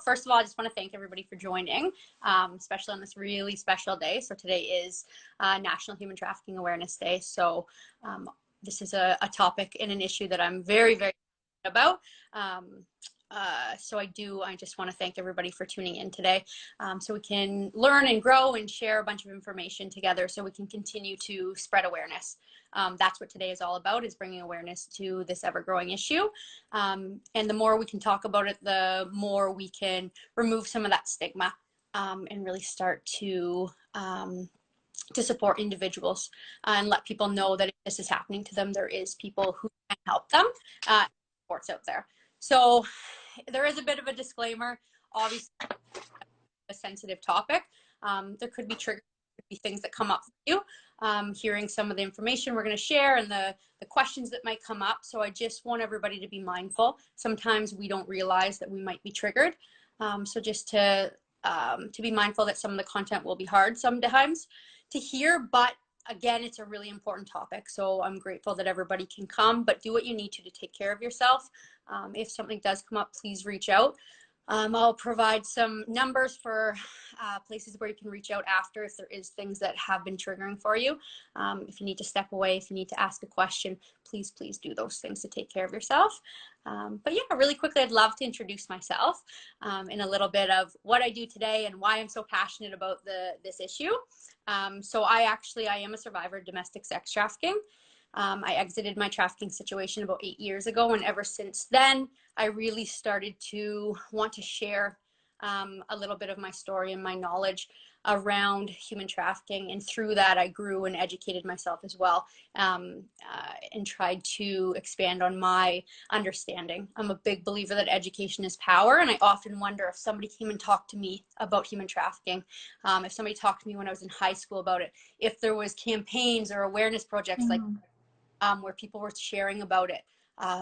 first of all, I just want to thank everybody for joining, especially on this really special day. So today is National Human Trafficking Awareness Day. So this is a topic and an issue that I'm very, very about. So I just want to thank everybody for tuning in today, so we can learn and grow and share a bunch of information together so we can continue to spread awareness. That's what today is all about, is bringing awareness to this ever-growing issue. And the more we can talk about it, the more we can remove some of that stigma, and really start to support individuals and let people know that if this is happening to them, there is people who can help them, supports out there. So there is a bit of a disclaimer, obviously a sensitive topic. There could be triggers, could be things that come up for you, hearing some of the information we're going to share and the questions that might come up. So I just want everybody to be mindful. Sometimes we don't realize that we might be triggered. So just to be mindful that some of the content will be hard sometimes to hear, but again, it's a really important topic. So I'm grateful that everybody can come, but do what you need to take care of yourself. If something does come up, please reach out. I'll provide some numbers for places where you can reach out after if there is things that have been triggering for you. If you need to step away, if you need to ask a question, please do those things to take care of yourself. But yeah, really quickly, I'd love to introduce myself in a little bit of what I do today and why I'm so passionate about this issue. So I am a survivor of domestic sex trafficking. I exited my trafficking situation about 8 years ago, and ever since then, I really started to want to share a little bit of my story and my knowledge around human trafficking. And through that, I grew and educated myself as well, and tried to expand on my understanding. I'm a big believer that education is power, and I often wonder if somebody came and talked to me about human trafficking, if somebody talked to me when I was in high school about it, if there was campaigns or awareness projects like where people were sharing about it,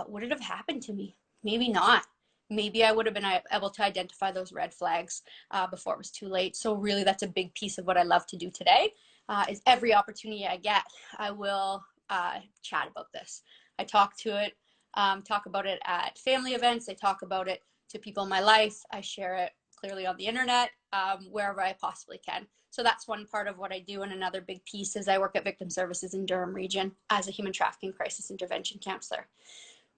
would it have happened to me? Maybe not. Maybe I would have been able to identify those red flags before it was too late. So really, that's a big piece of what I love to do today, is every opportunity I get, I will chat about this. I talk about it at family events. I talk about it to people in my life. I share it clearly on the internet, wherever I possibly can. So that's one part of what I do. And another big piece is I work at Victim Services in Durham region as a human trafficking crisis intervention counselor,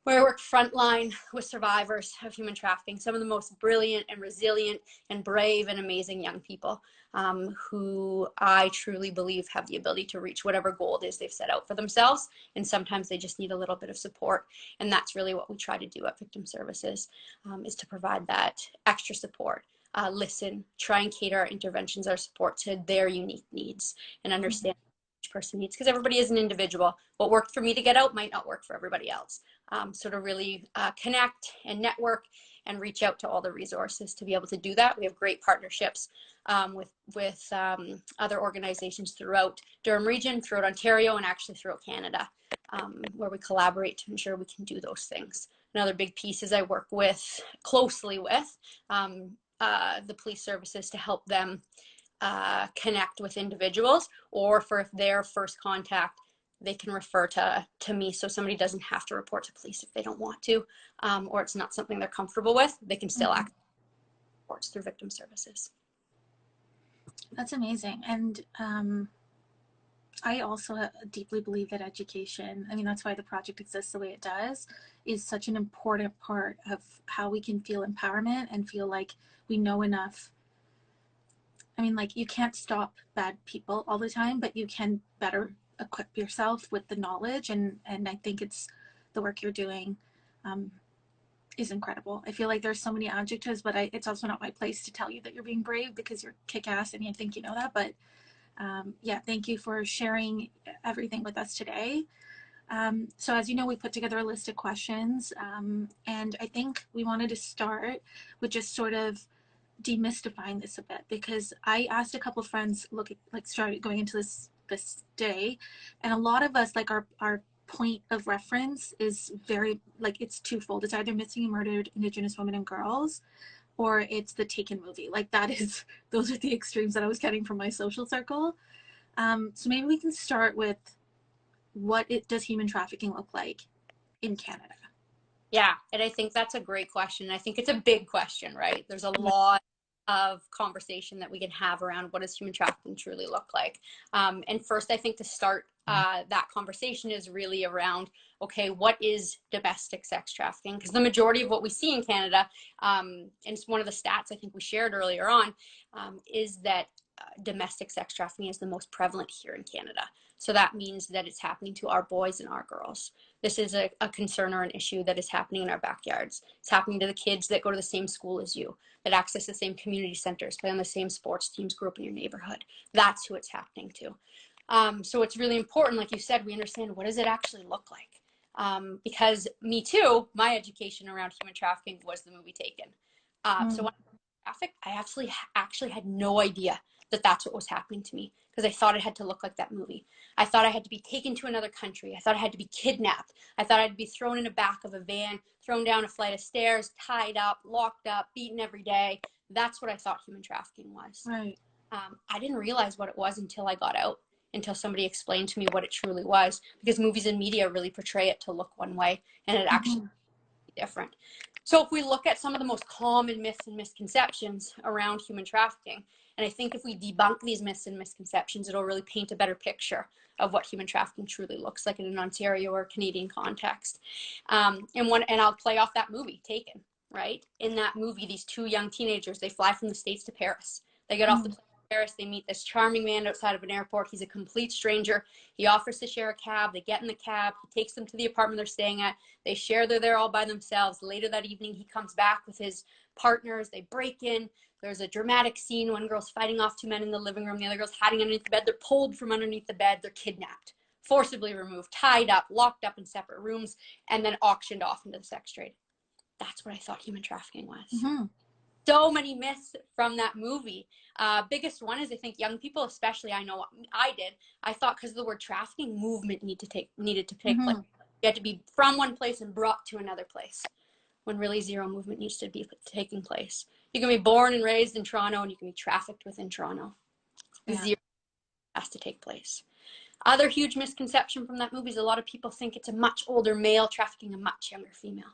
where I work frontline with survivors of human trafficking, some of the most brilliant and resilient and brave and amazing young people, who I truly believe have the ability to reach whatever goal it is they've set out for themselves. And sometimes they just need a little bit of support. And that's really what we try to do at Victim Services, is to provide that extra support. Listen, try and cater our interventions, our support to their unique needs, and understand each person needs, because everybody is an individual. What worked for me to get out might not work for everybody else. So to really connect and network and reach out to all the resources to be able to do that. We have great partnerships with other organizations throughout Durham region, throughout Ontario, and actually throughout Canada, where we collaborate to ensure we can do those things. Another big piece is I work closely with the police services to help them connect with individuals, or if their first contact, they can refer to me, so somebody doesn't have to report to police if they don't want to, or it's not something they're comfortable with. They can still access reports through Victim Services. That's amazing. And I also deeply believe that education, I mean, that's why the project exists the way it does, is such an important part of how we can feel empowerment and feel like we know enough. I mean, like, you can't stop bad people all the time, but you can better equip yourself with the knowledge. And I think it's the work you're doing is incredible. I feel like there's so many adjectives, but it's also not my place to tell you that you're being brave, because you're kick-ass and I think you know that. But yeah, thank you for sharing everything with us today. So as you know, we put together a list of questions, and I think we wanted to start with just sort of demystifying this a bit, because I asked a couple of friends, started going into this day, and a lot of us, like, our point of reference is very, like, it's twofold. It's either missing and murdered Indigenous women and girls, or it's the Taken movie. Like, those are the extremes that I was getting from my social circle. So maybe we can start with, what does human trafficking look like in Canada? Yeah, and I think that's a great question. I think it's a big question, right? There's a lot of conversation that we can have around what does human trafficking truly look like. And first, I think to start that conversation is really around, okay, what is domestic sex trafficking? Because the majority of what we see in Canada, and it's one of the stats I think we shared earlier on, is that domestic sex trafficking is the most prevalent here in Canada. So that means that it's happening to our boys and our girls. This is a concern or an issue that is happening in our backyards. It's happening to the kids that go to the same school as you, that access the same community centers, play on the same sports teams, grew up in your neighborhood. That's who it's happening to. So it's really important, like you said, we understand what does it actually look like. Because me too, my education around human trafficking was the movie Taken. So when I actually had no idea that that's what was happening to me, because I thought it had to look like that movie. I thought I had to be taken to another country. I thought I had to be kidnapped. I thought I'd be thrown in the back of a van, thrown down a flight of stairs, tied up, locked up, beaten every day. That's what I thought human trafficking was. Right. I didn't realize what it was until I got out, until somebody explained to me what it truly was, because movies and media really portray it to look one way, and it actually different. So if we look at some of the most common myths and misconceptions around human trafficking, and I think if we debunk these myths and misconceptions, it'll really paint a better picture of what human trafficking truly looks like in an Ontario or Canadian context. And I'll play off that movie, Taken, right? In that movie, these two young teenagers, they fly from the States to Paris. They get off the plane in Paris, they meet this charming man outside of an airport. He's a complete stranger. He offers to share a cab. They get in the cab. He takes them to the apartment they're staying at. They share, they're there all by themselves. Later that evening, he comes back with his partners. They break in. There's a dramatic scene. One girl's fighting off two men in the living room. The other girl's hiding underneath the bed. They're pulled from underneath the bed. They're kidnapped, forcibly removed, tied up, locked up in separate rooms, and then auctioned off into the sex trade. That's what I thought human trafficking was. So many myths from that movie. Biggest one is, I think young people, especially, I know I did. I thought because of the word trafficking, movement needed to take place. You had to be from one place and brought to another place, when really zero movement needs to be taking place. You can be born and raised in Toronto, and you can be trafficked within Toronto. Zero has to take place. Other huge misconception from that movie is a lot of people think it's a much older male trafficking a much younger female,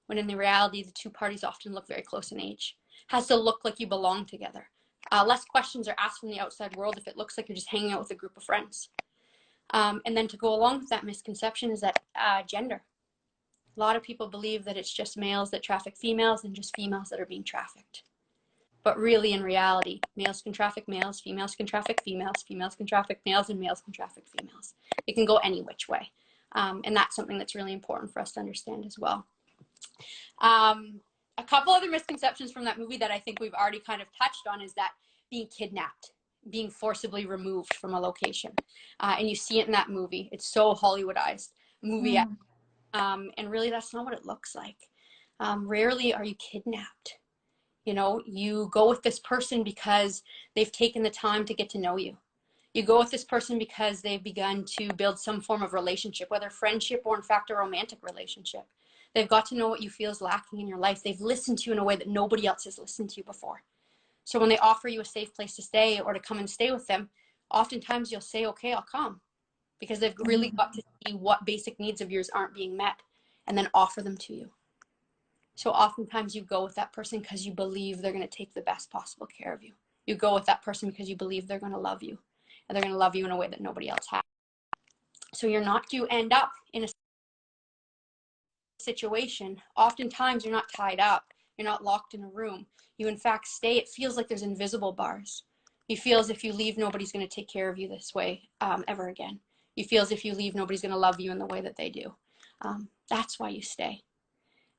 when in the reality, the two parties often look very close in age. Has to look like you belong together. Less questions are asked from the outside world if it looks like you're just hanging out with a group of friends. And then to go along with that misconception is that gender. A lot of people believe that it's just males that traffic females and just females that are being trafficked. But really, in reality, males can traffic males, females can traffic females, females can traffic males, and males can traffic females. It can go any which way. And that's something that's really important for us to understand as well. A couple other misconceptions from that movie that I think we've already kind of touched on is that being kidnapped, being forcibly removed from a location. And you see it in that movie. It's so Hollywoodized movie. And really, that's not what it looks like. Rarely are you kidnapped. You know, you go with this person because they've taken the time to get to know you. You go with this person because they've begun to build some form of relationship, whether friendship or in fact a romantic relationship. They've got to know what you feel is lacking in your life. They've listened to you in a way that nobody else has listened to you before. So when they offer you a safe place to stay or to come and stay with them, oftentimes you'll say, okay, I'll come, because they've really got to see what basic needs of yours aren't being met and then offer them to you. So oftentimes you go with that person because you believe they're going to take the best possible care of you. You go with that person because you believe they're going to love you, and they're going to love you in a way that nobody else has. So you end up in a situation. Oftentimes you're not tied up. You're not locked in a room. You in fact stay. It feels like there's invisible bars. You feel as if you leave, nobody's going to take care of you this way ever again. You feel as if you leave, nobody's going to love you in the way that they do. That's why you stay.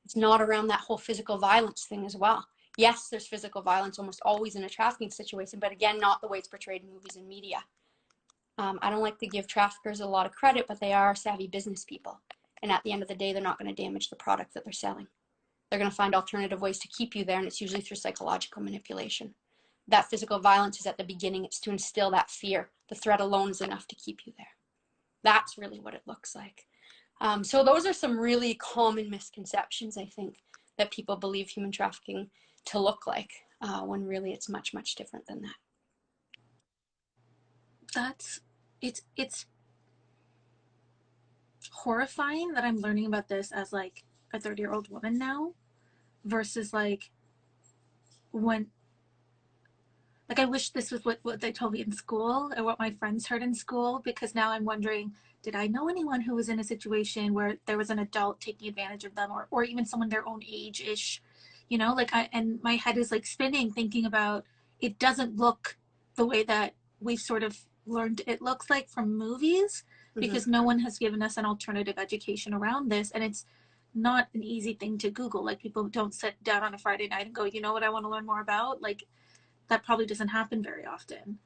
It's not around that whole physical violence thing as well. Yes, there's physical violence almost always in a trafficking situation, but again, not the way it's portrayed in movies and media. I don't like to give traffickers a lot of credit, but they are savvy business people. And at the end of the day, they're not going to damage the product that they're selling. They're going to find alternative ways to keep you there, and it's usually through psychological manipulation. That physical violence is at the beginning. It's to instill that fear. The threat alone is enough to keep you there. That's really what it looks like. So those are some really common misconceptions, I think, that people believe human trafficking to look like, when really it's much, much different than that. It's horrifying that I'm learning about this as like a 30-year-old woman now versus like when, like, I wish this was what they told me in school or what my friends heard in school, because now I'm wondering, did I know anyone who was in a situation where there was an adult taking advantage of them, or even someone their own age-ish, you know, like and my head is like spinning thinking about, it doesn't look the way that we've sort of learned it looks like from movies, because no one has given us an alternative education around this. And it's not an easy thing to Google. Like, people don't sit down on a Friday night and go, you know what I want to learn more about? Like, that probably doesn't happen very often.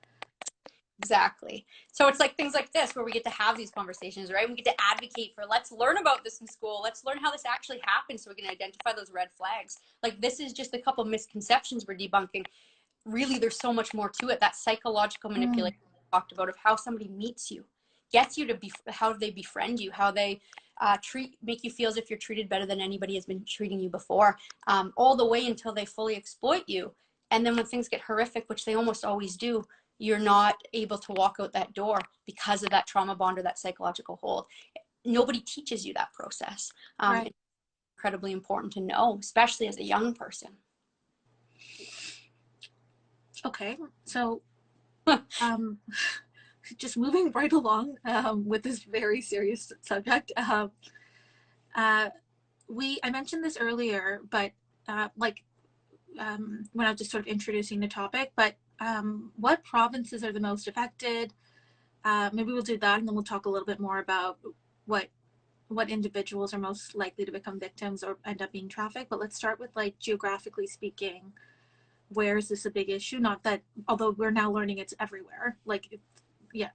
Exactly. So it's like things like this where we get to have these conversations, right? We get to advocate for, let's learn about this in school. Let's learn how this actually happens so we can identify those red flags. Like, this is just a couple misconceptions we're debunking. Really, there's so much more to it. That psychological manipulation we talked about, of how somebody meets you, gets you to be, how they befriend you, how they make you feel as if you're treated better than anybody has been treating you before, all the way until they fully exploit you. And then when things get horrific, which they almost always do, you're not able to walk out that door because of that trauma bond or that psychological hold. Nobody teaches you that process. Right. It's incredibly important to know, especially as a young person. Okay, so just moving right along with this very serious subject. I mentioned this earlier, but when I was just sort of introducing the topic, but what provinces are the most affected? Maybe we'll do that, and then we'll talk a little bit more about what individuals are most likely to become victims or end up being trafficked. But let's start with, like, geographically speaking, where is this a big issue? Not that, although we're now learning it's everywhere. Like, yeah.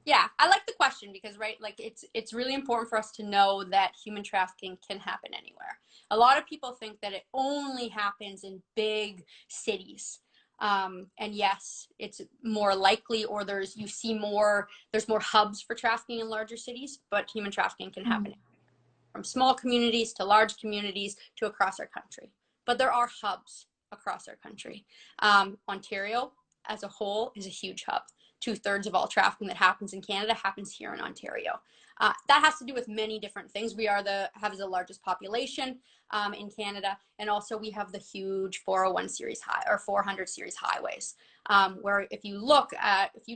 Yeah, I like the question because, right, like, it's really important for us to know that human trafficking can happen anywhere. A lot of people think that it only happens in big cities. And yes, it's more likely, or there's more hubs for trafficking in larger cities, but human trafficking can happen from small communities to large communities to across our country. But there are hubs across our country. Ontario as a whole is a huge hub. 2/3 of all trafficking that happens in Canada happens here in Ontario. That has to do with many different things. We have the largest population in Canada, and also we have the huge 401 series or 400 series highways, where if you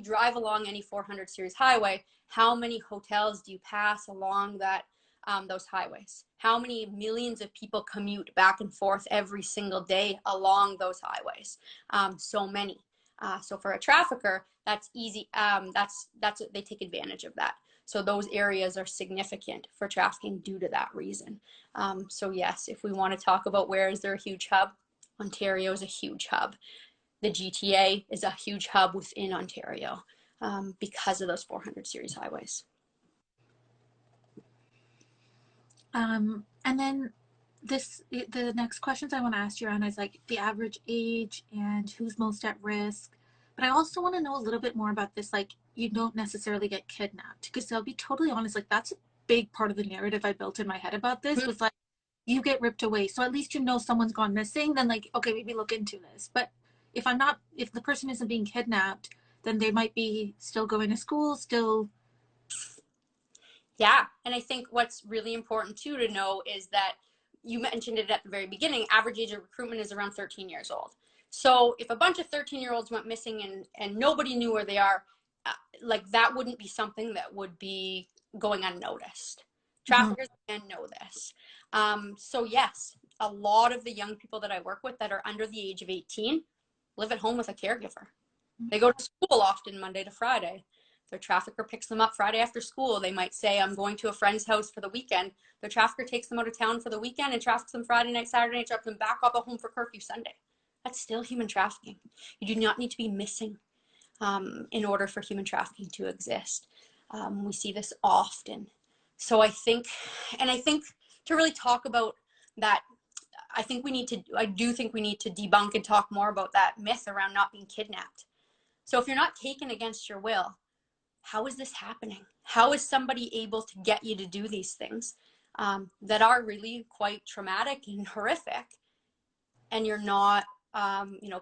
drive along any 400 series highway, how many hotels do you pass along those highways? How many millions of people commute back and forth every single day along those highways? So many. So for a trafficker, that's easy. They take advantage of that. So those areas are significant for trafficking due to that reason. So yes, if we want to talk about where is there a huge hub, Ontario is a huge hub. The GTA is a huge hub within Ontario because of those 400 series highways. And then the next questions I want to ask you on is, like, the average age and who's most at risk. But I also want to know a little bit more about this, like, you don't necessarily get kidnapped, because I'll be totally honest, like, that's a big part of the narrative I built in my head about this, was like, you get ripped away, so at least, you know, someone's gone missing, then, like, okay, maybe look into this. But if the person isn't being kidnapped, then they might be still going to school, still. Yeah, and I think what's really important too to know is that you mentioned it at the very beginning, average age of recruitment is around 13 years old. So if a bunch of 13-year-olds went missing and nobody knew where they are, like, that wouldn't be something that would be going unnoticed. Traffickers can know this. So yes, a lot of the young people that I work with that are under the age of 18 live at home with a caregiver. They go to school often Monday to Friday. Their trafficker picks them up Friday after school. They might say, I'm going to a friend's house for the weekend. Their trafficker takes them out of town for the weekend and traffics them Friday night, Saturday night, drops them back up at home for curfew Sunday. That's still human trafficking. You do not need to be missing in order for human trafficking to exist. We see this often. So I think to really talk about that, I do think we need to debunk and talk more about that myth around not being kidnapped. So if you're not taken against your will, how is this happening? How is somebody able to get you to do these things that are really quite traumatic and horrific, and you're not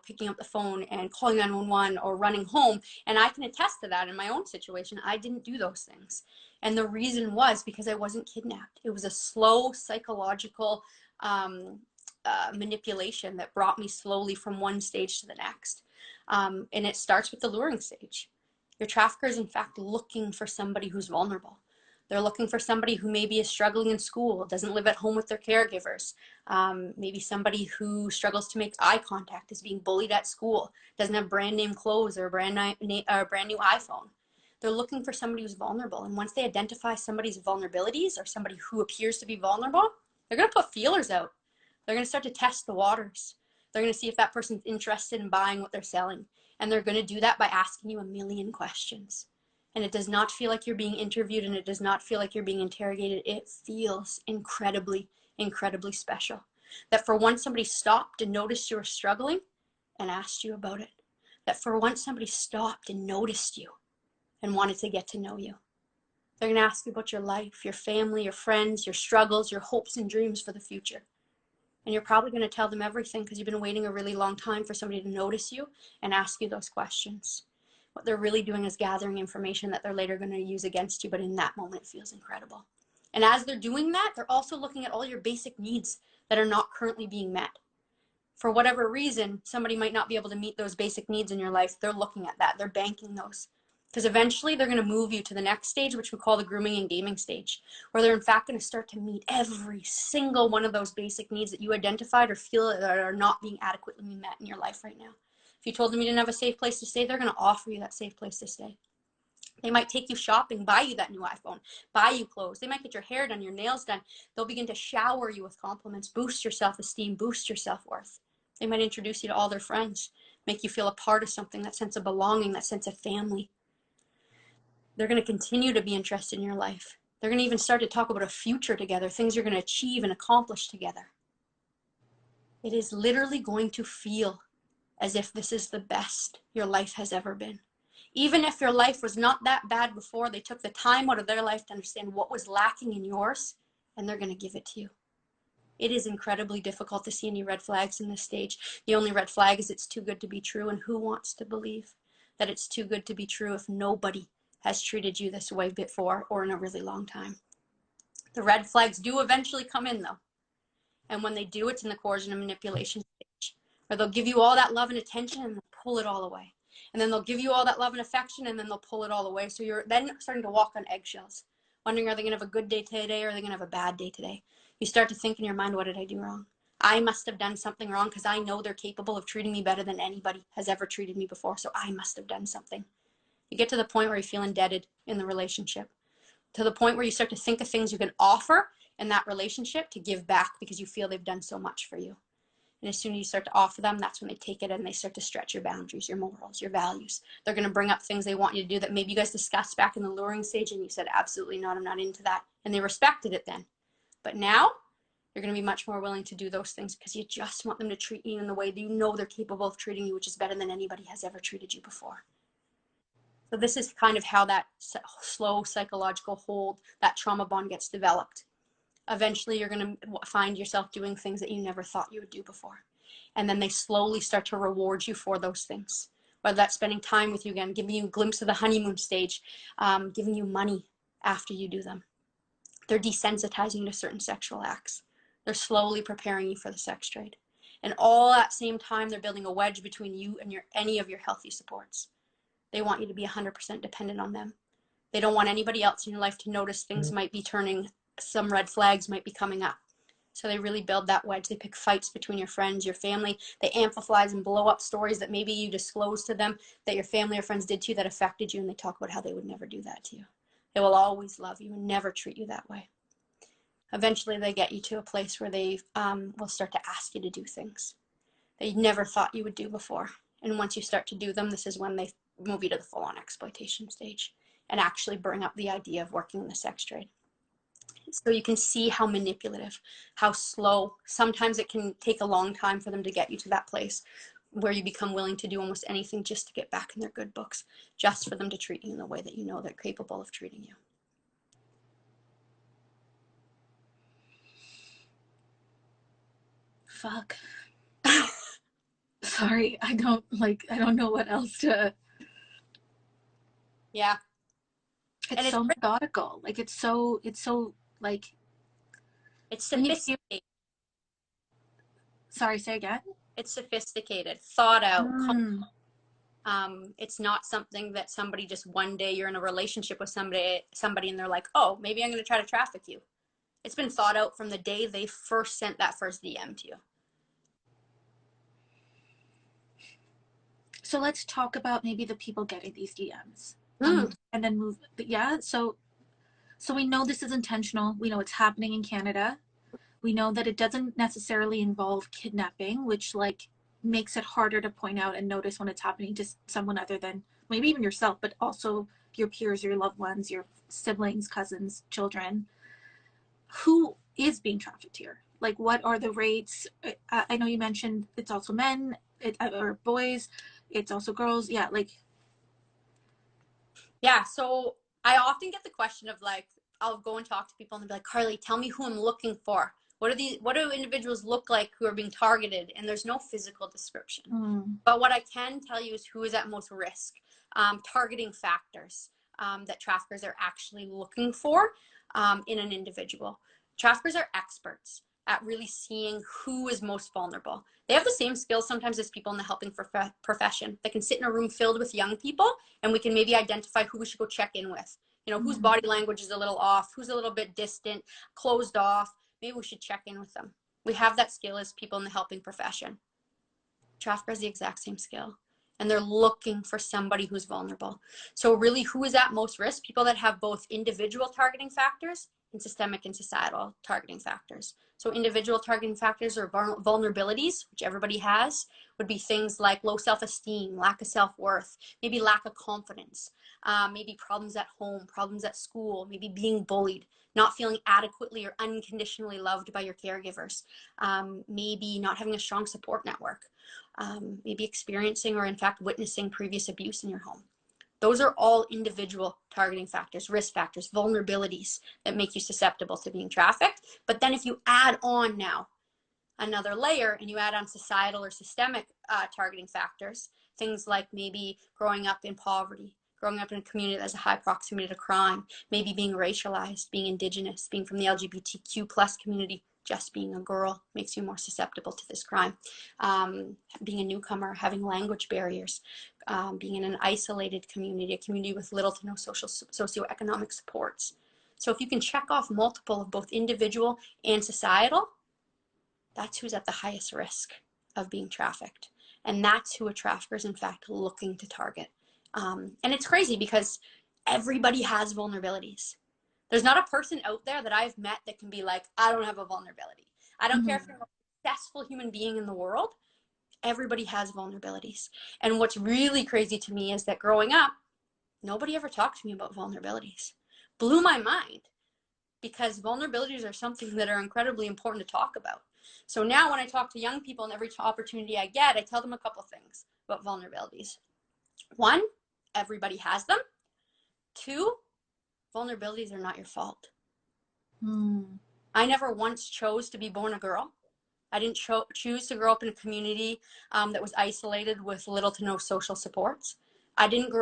picking up the phone and calling 911 or running home. And I can attest to that in my own situation. I didn't do those things. And the reason was because I wasn't kidnapped. It was a slow psychological manipulation that brought me slowly from one stage to the next. And it starts with the luring stage. Your trafficker is in fact looking for somebody who's vulnerable. They're looking for somebody who maybe is struggling in school, doesn't live at home with their caregivers. Maybe somebody who struggles to make eye contact, is being bullied at school, doesn't have brand name clothes or a brand new iPhone. They're looking for somebody who's vulnerable. And once they identify somebody's vulnerabilities or somebody who appears to be vulnerable, they're going to put feelers out. They're going to start to test the waters. They're going to see if that person's interested in buying what they're selling. And they're going to do that by asking you a million questions. And it does not feel like you're being interviewed, and it does not feel like you're being interrogated. It feels incredibly, incredibly special. That for once somebody stopped and noticed you were struggling and asked you about it. That for once somebody stopped and noticed you and wanted to get to know you. They're going to ask you about your life, your family, your friends, your struggles, your hopes and dreams for the future. And you're probably going to tell them everything because you've been waiting a really long time for somebody to notice you and ask you those questions. What they're really doing is gathering information that they're later going to use against you, but in that moment it feels incredible. And as they're doing that, they're also looking at all your basic needs that are not currently being met. For whatever reason, somebody might not be able to meet those basic needs in your life. They're looking at that. They're banking those. Because eventually they're going to move you to the next stage, which we call the grooming and gaming stage, where they're in fact going to start to meet every single one of those basic needs that you identified or feel that are not being adequately met in your life right now. If you told them you didn't have a safe place to stay, they're going to offer you that safe place to stay. They might take you shopping, buy you that new iPhone, buy you clothes. They might get your hair done, your nails done. They'll begin to shower you with compliments, boost your self-esteem, boost your self-worth. They might introduce you to all their friends, make you feel a part of something, that sense of belonging, that sense of family. They're going to continue to be interested in your life. They're going to even start to talk about a future together, things you're going to achieve and accomplish together. It is literally going to feel as if this is the best your life has ever been. Even if your life was not that bad before, they took the time out of their life to understand what was lacking in yours, and they're going to give it to you. It is incredibly difficult to see any red flags in this stage. The only red flag is it's too good to be true, and who wants to believe that it's too good to be true if nobody has treated you this way before or in a really long time? The red flags do eventually come in though. And when they do, it's in the coercion and manipulation stage, where they'll give you all that love and attention and they'll pull it all away. And then they'll give you all that love and affection and then they'll pull it all away. So you're then starting to walk on eggshells, wondering, are they going to have a good day today or are they going to have a bad day today? You start to think in your mind, what did I do wrong? I must have done something wrong because I know they're capable of treating me better than anybody has ever treated me before. So I must have done something. You get to the point where you feel indebted in the relationship, to the point where you start to think of things you can offer in that relationship to give back because you feel they've done so much for you. And as soon as you start to offer them, that's when they take it and they start to stretch your boundaries, your morals, your values. They're going to bring up things they want you to do that maybe you guys discussed back in the luring stage and you said, absolutely not, I'm not into that. And they respected it then. But now you're going to be much more willing to do those things because you just want them to treat you in the way that you know they're capable of treating you, which is better than anybody has ever treated you before. So this is kind of how that slow psychological hold, that trauma bond gets developed. Eventually, you're going to find yourself doing things that you never thought you would do before. And then they slowly start to reward you for those things, whether that's spending time with you again, giving you a glimpse of the honeymoon stage, giving you money after you do them. They're desensitizing you to certain sexual acts. They're slowly preparing you for the sex trade. And all at the same time, they're building a wedge between you and any of your healthy supports. They want you to be 100% dependent on them. They don't want anybody else in your life to notice things might be turning, some red flags might be coming up. So they really build that wedge. They pick fights between your friends, your family. They amplify and blow up stories that maybe you disclosed to them that your family or friends did to you that affected you, and they talk about how they would never do that to you. They will always love you and never treat you that way. Eventually they get you to a place where they will start to ask you to do things that you never thought you would do before. And once you start to do them, this is when they move you to the full-on exploitation stage and actually bring up the idea of working in the sex trade. So you can see how manipulative, how slow, sometimes it can take a long time for them to get you to that place where you become willing to do almost anything just to get back in their good books, just for them to treat you in the way that you know they're capable of treating you. Fuck. sorry, I don't know what else to. Yeah. It's so methodical. Like it's so like it's when you sophisticated. sorry, say again. It's sophisticated, thought out. Mm. It's not something that somebody just one day you're in a relationship with somebody and they're like, oh, maybe I'm going to try to traffic you. It's been thought out from the day they first sent that first DM to you. So let's talk about maybe the people getting these DMs, Mm. and then move. Yeah. So we know this is intentional. We know it's happening in Canada. We know that it doesn't necessarily involve kidnapping, which like makes it harder to point out and notice when it's happening to someone other than maybe even yourself, but also your peers, your loved ones, your siblings, cousins, children. Who is being trafficked here? Like, what are the rates? I know you mentioned it's also men or boys. It's also girls. Yeah, like. Yeah, so I often get the question of like, I'll go and talk to people and they'll be like, Carly, tell me who I'm looking for. What do individuals look like who are being targeted? And there's no physical description. But what I can tell you is who is at most risk. Targeting factors that traffickers are actually looking for in an individual. Traffickers are experts at really seeing who is most vulnerable. They have the same skills sometimes as people in the helping profession. They can sit in a room filled with young people and we can maybe identify who we should go check in with. You know, whose body language is a little off, who's a little bit distant, closed off. Maybe we should check in with them. We have that skill as people in the helping profession. Trafficker has the exact same skill. And they're looking for somebody who's vulnerable. So really, who is at most risk? People that have both individual targeting factors and systemic and societal targeting factors. So individual targeting factors or vulnerabilities, which everybody has, would be things like low self-esteem, lack of self-worth, maybe lack of confidence, maybe problems at home, problems at school, maybe being bullied, not feeling adequately or unconditionally loved by your caregivers, maybe not having a strong support network, maybe experiencing or in fact witnessing previous abuse in your home. Those are all individual targeting factors, risk factors, vulnerabilities that make you susceptible to being trafficked. But then if you add on now another layer and you add on societal or systemic targeting factors, things like maybe growing up in poverty, growing up in a community that has a high proximity to crime, maybe being racialized, being indigenous, being from the LGBTQ plus community, just being a girl makes you more susceptible to this crime. Being a newcomer, having language barriers, being in an isolated community, a community with little to no socioeconomic supports. So if you can check off multiple of both individual and societal, that's who's at the highest risk of being trafficked. And that's who a trafficker is in fact looking to target. And it's crazy because everybody has vulnerabilities. There's not a person out there that I've met that can be like, I don't have a vulnerability. I don't care if you're the most successful human being in the world. Everybody has vulnerabilities. And what's really crazy to me is that growing up, nobody ever talked to me about vulnerabilities. Blew my mind because vulnerabilities are something that are incredibly important to talk about. So now when I talk to young people and every opportunity I get, I tell them a couple things about vulnerabilities. One, everybody has them. Two, vulnerabilities are not your fault. I never once chose to be born a girl. I didn't choose to grow up in a community that was isolated with little to no social supports. I didn't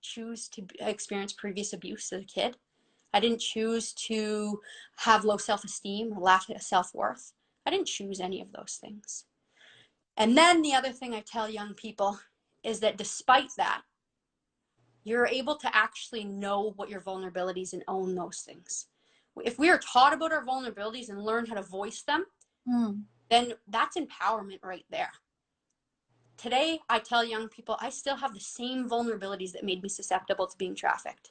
choose to experience previous abuse as a kid. I didn't choose to have low self-esteem or lack of self-worth. I didn't choose any of those things. And then the other thing I tell young people is that despite that, you're able to actually know what your vulnerabilities and own those things. If we are taught about our vulnerabilities and learn how to voice them, then that's empowerment right there. Today, I tell young people, I still have the same vulnerabilities that made me susceptible to being trafficked.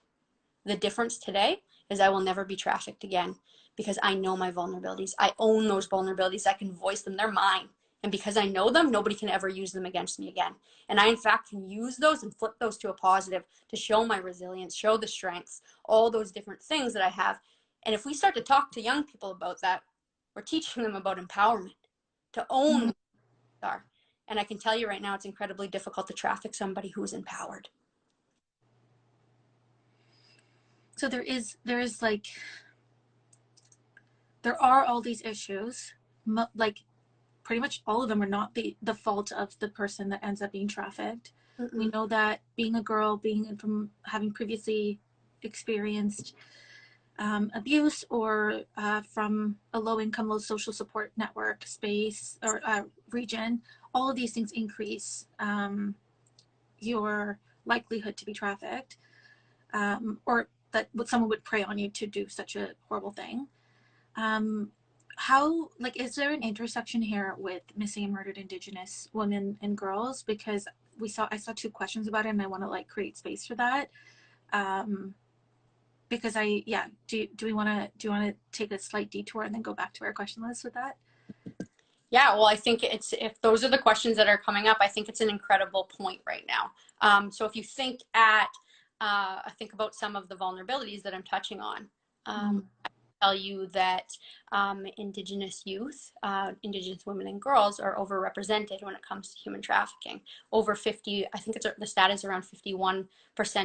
The difference today is I will never be trafficked again because I know my vulnerabilities. I own those vulnerabilities. I can voice them. They're mine. And because I know them, nobody can ever use them against me again. And I, in fact, can use those and flip those to a positive to show my resilience, show the strengths, all those different things that I have. And if we start to talk to young people about that, we're teaching them about empowerment, to own who they are. And I can tell you right now, it's incredibly difficult to traffic somebody who is empowered. So there are all these issues, like pretty much all of them are not the fault of the person that ends up being trafficked. We know that being a girl, from having previously experienced abuse, or from a low-income, low social support network space or region, all of these things increase your likelihood to be trafficked, or that someone would prey on you to do such a horrible thing. How, like, is there an intersection here with missing and murdered Indigenous women and girls? Because I saw two questions about it, and I want to like create space for that. Because do you want to take a slight detour and then go back to our question list with that? Yeah, well, I think if those are the questions that are coming up, I think it's an incredible point right now. So if you think about some of the vulnerabilities that I'm touching on, tell you that Indigenous youth, Indigenous women and girls are overrepresented when it comes to human trafficking. Over 50, I think the stat is around 51%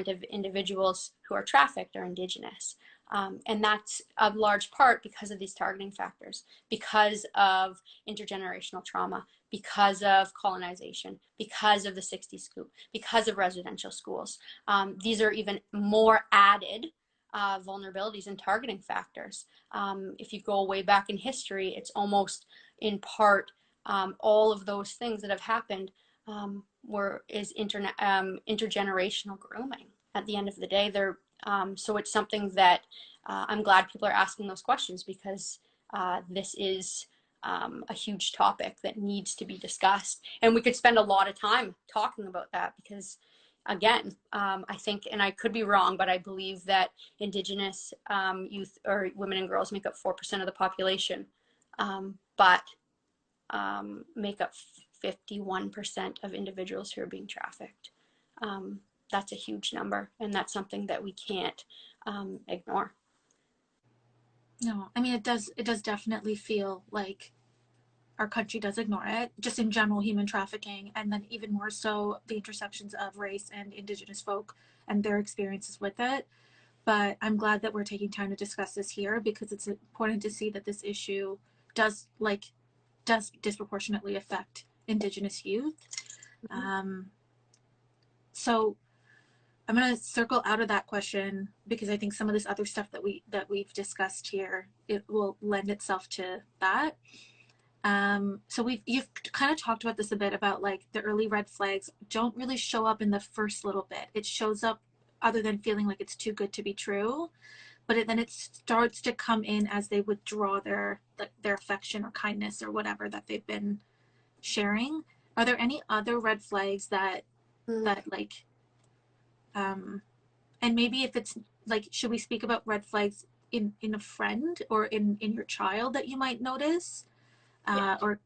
of individuals who are trafficked are Indigenous. And that's a large part because of these targeting factors, because of intergenerational trauma, because of colonization, because of the 60s scoop, because of residential schools. These are even more added vulnerabilities and targeting factors. If you go way back in history, it's almost in part all of those things that have happened is intergenerational grooming. At the end of the day, so it's something that I'm glad people are asking those questions, because this is a huge topic that needs to be discussed, and we could spend a lot of time talking about that, because again, I think, and I could be wrong, but I believe that Indigenous youth or women and girls make up 4% of the population, but make up 51% of individuals who are being trafficked. That's a huge number, and that's something that we can't ignore. No, I mean, it does definitely feel like our country does ignore it, just in general, human trafficking, and then even more so the intersections of race and Indigenous folk and their experiences with it. But I'm glad that we're taking time to discuss this here, because it's important to see that this issue does disproportionately affect Indigenous youth. So I'm going to circle out of that question, because I think some of this other stuff that we've discussed here, it will lend itself to that. So you've kind of talked about this a bit, about like the early red flags don't really show up in the first little bit. It shows up, other than feeling like it's too good to be true, but then it starts to come in as they withdraw their affection or kindness or whatever that they've been sharing. Are there any other red flags that like, and maybe if it's like, should we speak about red flags in a friend or in your child that you might notice? I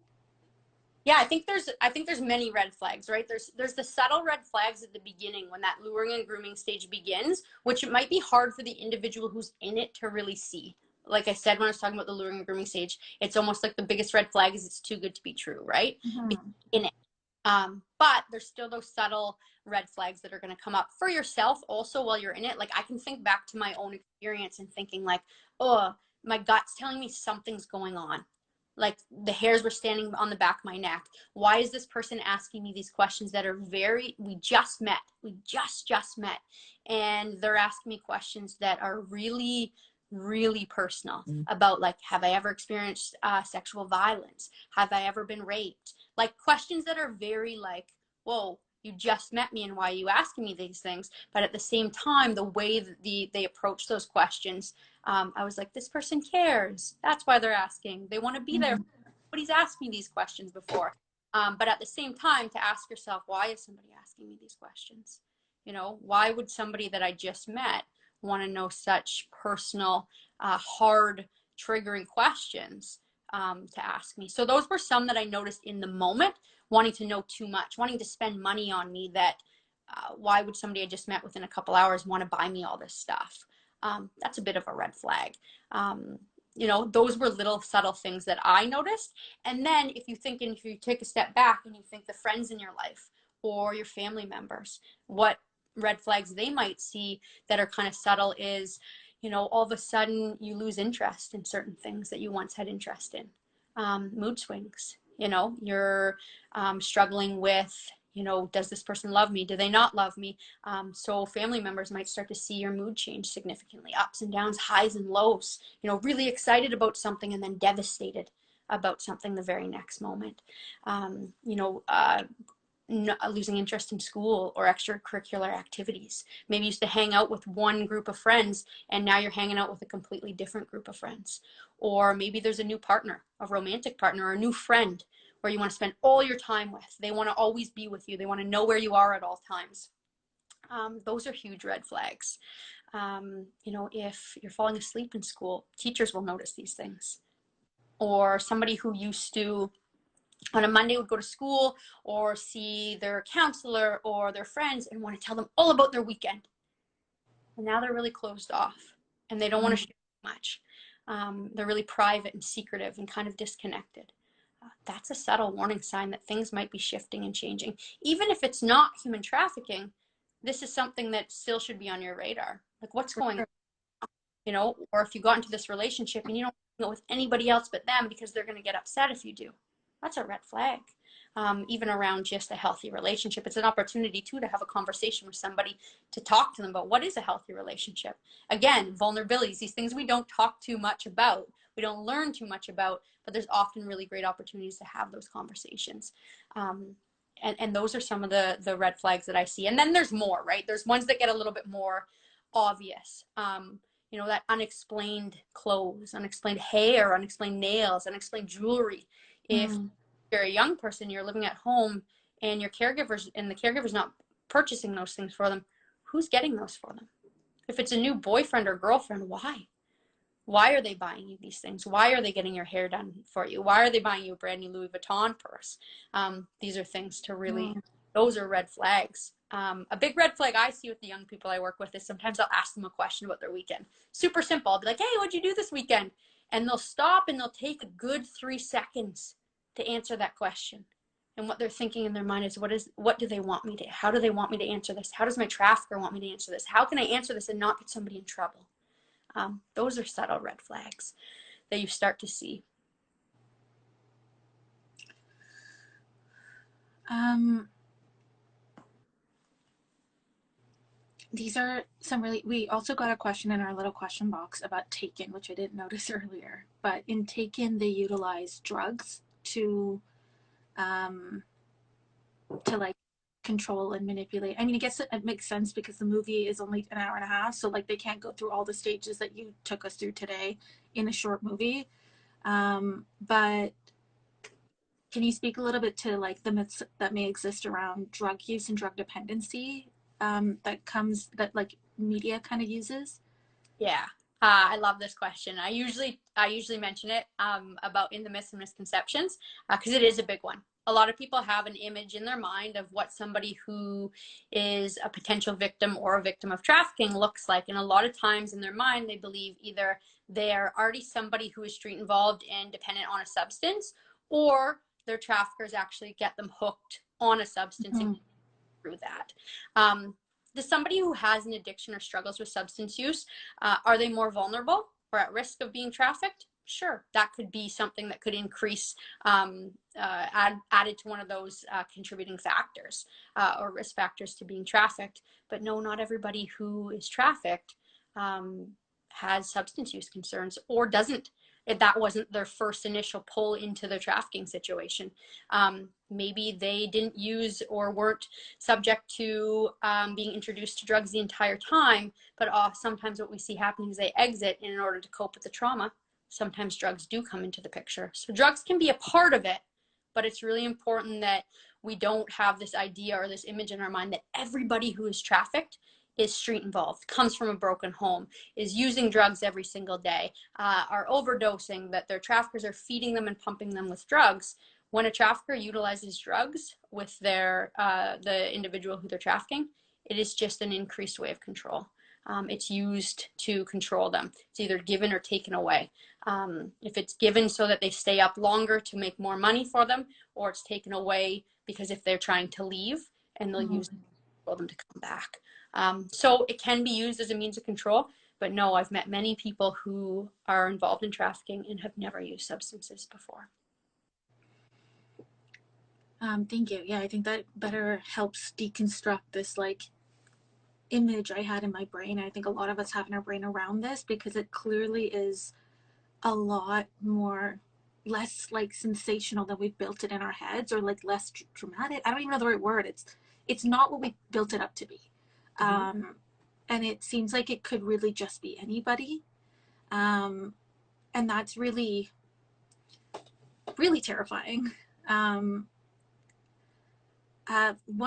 think there's many red flags, right? There's the subtle red flags at the beginning, when that luring and grooming stage begins, which it might be hard for the individual who's in it to really see. Like I said, when I was talking about the luring and grooming stage, it's almost like the biggest red flag is it's too good to be true, right? In it. But there's still those subtle red flags that are going to come up for yourself also while you're in it. Like, I can think back to my own experience and thinking like, oh, my gut's telling me something's going on. Like, the hairs were standing on the back of my neck. Why is this person asking me these questions that are we just met. We just met. And they're asking me questions that are really, really personal about, like, have I ever experienced sexual violence? Have I ever been raped? Like, questions that are very like, whoa, you just met me and why are you asking me these things? But at the same time, the way that they approach those questions, I was like, this person cares. That's why they're asking. They want to be there. Nobody's asked me these questions before. But at the same time, to ask yourself, why is somebody asking me these questions? You know, why would somebody that I just met want to know such personal, hard, triggering questions to ask me? So those were some that I noticed in the moment, wanting to know too much, wanting to spend money on me, that why would somebody I just met within a couple hours want to buy me all this stuff? That's a bit of a red flag. You know, those were little subtle things that I noticed. And then if you take a step back and you think the friends in your life or your family members, what red flags they might see that are kind of subtle is, you know, all of a sudden you lose interest in certain things that you once had interest in. Mood swings. You know, you're struggling with, you know, does this person love me? Do they not love me? So family members might start to see your mood change significantly, ups and downs, highs and lows, you know, really excited about something and then devastated about something the very next moment. You know, losing interest in school or extracurricular activities. Maybe you used to hang out with one group of friends and now you're hanging out with a completely different group of friends. Or maybe there's a new partner, a romantic partner, or a new friend where you want to spend all your time with. They want to always be with you. They want to know where you are at all times. Those are huge red flags. You know, if you're falling asleep in school, teachers will notice these things. Or somebody who used to on a Monday would go to school or see their counselor or their friends and want to tell them all about their weekend. And now they're really closed off and they don't want to share much. They're really private and secretive and kind of disconnected. That's a subtle warning sign that things might be shifting and changing. Even if it's not human trafficking, this is something that still should be on your radar. Like, what's going on? You know, or if you got into this relationship and you don't go with anybody else but them because they're going to get upset if you do. That's a red flag. Even around just a healthy relationship, it's an opportunity too to have a conversation with somebody, to talk to them about what is a healthy relationship. Again, vulnerabilities, these things we don't talk too much about, we don't learn too much about, but there's often really great opportunities to have those conversations. And those are some of the red flags that I see. And then there's more, right? There's ones that get a little bit more obvious. You know, that unexplained clothes, unexplained hair, unexplained nails, unexplained jewelry. If you're a young person, you're living at home and the caregiver's not purchasing those things for them, who's getting those for them? If it's a new boyfriend or girlfriend, why? Why are they buying you these things? Why are they getting your hair done for you? Why are they buying you a brand new Louis Vuitton purse? These are things to really, those are red flags. A big red flag I see with the young people I work with is sometimes I'll ask them a question about their weekend. Super simple. I'll be like, hey, what'd you do this weekend? And they'll stop and they'll take a good 3 seconds to answer that question. And what they're thinking in their mind is, what do they want me to, how do they want me to answer this? How does my trafficker want me to answer this? How can I answer this and not get somebody in trouble? Those are subtle red flags that you start to see. These are some really, we also got a question in our little question box about Taken, which I didn't notice earlier, but in Taken, they utilize drugs to like control and manipulate. I mean, I guess it makes sense because the movie is only an hour and a half, so like they can't go through all the stages that you took us through today in a short movie. But can you speak a little bit to like the myths that may exist around drug use and drug dependency that like media kind of uses? Yeah, I love this question. I usually mention it about in the myths and misconceptions because it is a big one. A lot of people have an image in their mind of what somebody who is a potential victim or a victim of trafficking looks like. And a lot of times in their mind, they believe either they're already somebody who is street involved and dependent on a substance, or their traffickers actually get them hooked on a substance and through that. Does somebody who has an addiction or struggles with substance use, are they more vulnerable or at risk of being trafficked? Sure, that could be something that could increase, added to one of those contributing factors or risk factors to being trafficked. But no, not everybody who is trafficked has substance use concerns or doesn't. If that wasn't their first initial pull into the trafficking situation. Maybe they didn't use or weren't subject to being introduced to drugs the entire time, but sometimes what we see happening is they exit, and in order to cope with the trauma, sometimes drugs do come into the picture. So drugs can be a part of it, but it's really important that we don't have this idea or this image in our mind that everybody who is trafficked is street involved, comes from a broken home, is using drugs every single day, are overdosing, that their traffickers are feeding them and pumping them with drugs. When a trafficker utilizes drugs with the individual who they're trafficking, it is just an increased way of control. It's used to control them. It's either given or taken away. If it's given so that they stay up longer to make more money for them, or it's taken away because if they're trying to leave, and they'll use it for them to come back. So it can be used as a means of control, but no, I've met many people who are involved in trafficking and have never used substances before. Thank you. Yeah, I think that better helps deconstruct this like image I had in my brain. I think a lot of us have in our brain around this, because it clearly is a lot more less like sensational than we've built it in our heads, or like less dramatic. I don't even know the right word. It's not what we built it up to be. And it seems like it could really just be anybody. And that's really, really terrifying. One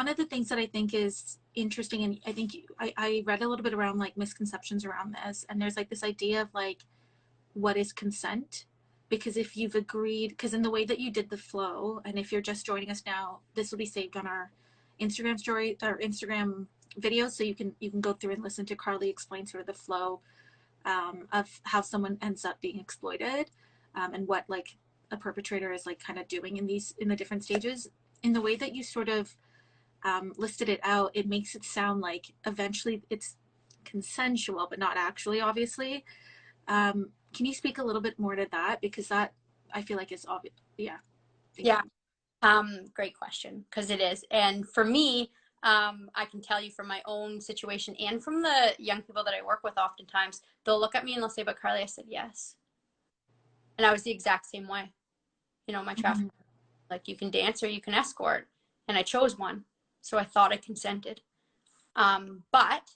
of the things that I think is interesting, and I think I read a little bit around like misconceptions around this, and there's like this idea of like, what is consent? Because if you've agreed, because in the way that you did the flow, and if you're just joining us now, this will be saved on our Instagram story or Instagram videos, so you can go through and listen to Carly explain sort of the flow of how someone ends up being exploited, and what like a perpetrator is like kind of doing in the different stages. In the way that you sort of listed it out, it makes it sound like eventually it's consensual, but not actually, obviously. Can you speak a little bit more to that? Because that, I feel like, is obvious. Yeah. Yeah. Great question, because it is. And for me, I can tell you from my own situation and from the young people that I work with, oftentimes they'll look at me and they'll say, but Carly, I said yes. And I was the exact same way. You know, my traffic, like, you can dance or you can escort. And I chose one. So I thought I consented. But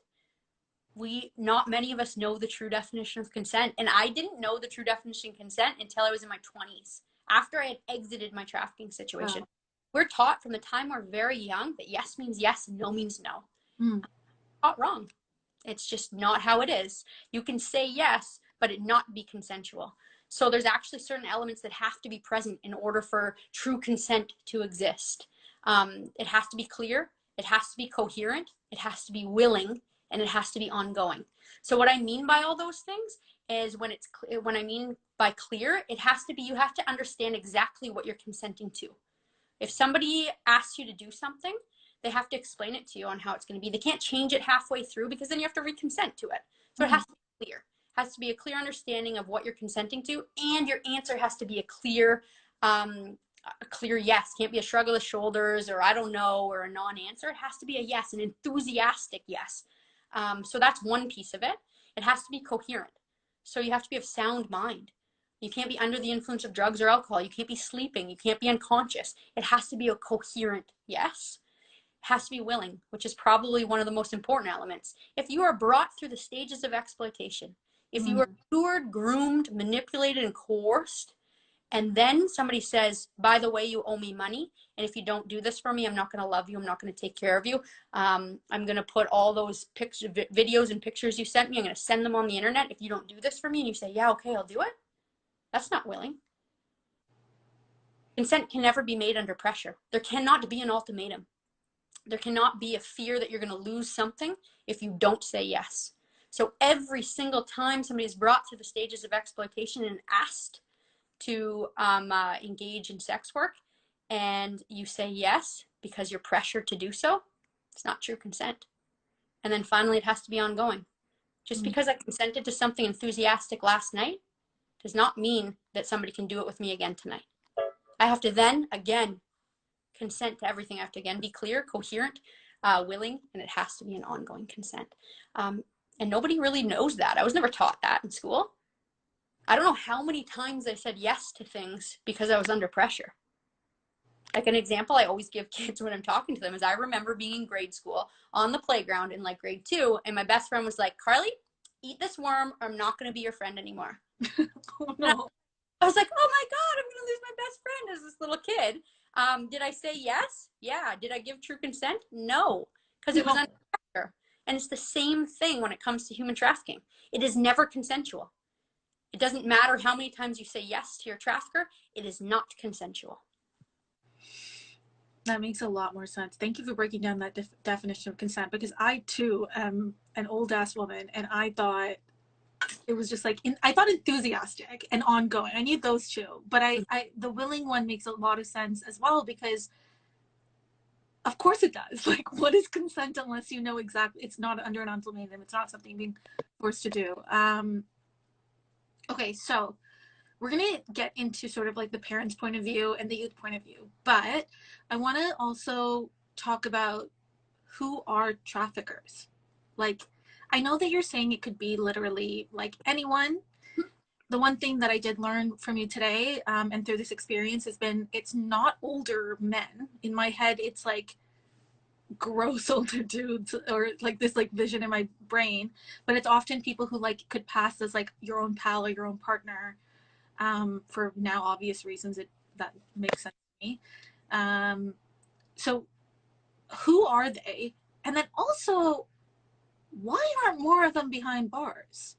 not many of us know the true definition of consent. And I didn't know the true definition of consent until I was in my 20s, after I had exited my trafficking situation. Wow. We're taught from the time we're very young that yes means yes and no means no. Not wrong. It's just not how it is. You can say yes, but it not be consensual. So there's actually certain elements that have to be present in order for true consent to exist. It has to be clear, it has to be coherent, it has to be willing, and it has to be ongoing. So what I mean by all those things is, when I mean by clear, it has to be, you have to understand exactly what you're consenting to. If somebody asks you to do something, they have to explain it to you on how it's going to be. They can't change it halfway through, because then you have to reconsent to it. So it has to be clear. It has to be a clear understanding of what you're consenting to, and your answer has to be a clear yes. Can't be a shrug of the shoulders or I don't know or a non-answer. It has to be a yes, an enthusiastic yes. So that's one piece of it. It has to be coherent. So you have to be of sound mind. You can't be under the influence of drugs or alcohol. You can't be sleeping. You can't be unconscious. It has to be a coherent yes. It has to be willing, which is probably one of the most important elements. If you are brought through the stages of exploitation, if you are lured, groomed, manipulated, and coerced, and then somebody says, by the way, you owe me money, and if you don't do this for me, I'm not going to love you, I'm not going to take care of you, I'm going to put all those videos and pictures you sent me, I'm going to send them on the internet if you don't do this for me, and you say, yeah, okay, I'll do it. That's not willing. Consent can never be made under pressure. There cannot be an ultimatum. There cannot be a fear that you're going to lose something if you don't say yes. So every single time somebody is brought through the stages of exploitation and asked to engage in sex work, and you say yes because you're pressured to do so, it's not true consent. And then finally, it has to be ongoing. Just because I consented to something enthusiastic last night does not mean that somebody can do it with me again tonight. I have to then, again, consent to everything. I have to, again, be clear, coherent, willing, and it has to be an ongoing consent. And nobody really knows that. I was never taught that in school. I don't know how many times I said yes to things because I was under pressure. Like, an example I always give kids when I'm talking to them is, I remember being in grade school on the playground in like grade 2, and my best friend was like, Carly, eat this worm or I'm not going to be your friend anymore. Oh, no. I was like, oh my God, I'm going to lose my best friend as this little kid. Did I say yes? Yeah. Did I give true consent? No, because it was under pressure. And it's the same thing when it comes to human trafficking. It is never consensual. It doesn't matter how many times you say yes to your trafficker, it is not consensual. That makes a lot more sense. Thank you for breaking down that definition of consent, because I too am an old ass woman, and I thought it was just like, I thought enthusiastic and ongoing. I need those two, but the willing one makes a lot of sense as well, because of course it does. Like, what is consent unless you know exactly? It's not under an ultimatum. It's not something being forced to do. Okay, so we're going to get into sort of like the parents' point of view and the youth point of view, but I want to also talk about who are traffickers. Like, I know that you're saying it could be literally like anyone. The one thing that I did learn from you today, and through this experience, has been it's not older men. In my head, it's like gross older dudes, or like this like vision in my brain, but it's often people who like could pass as like your own pal or your own partner, for now obvious reasons. That makes sense to me. So who are they? And then also, why aren't more of them behind bars?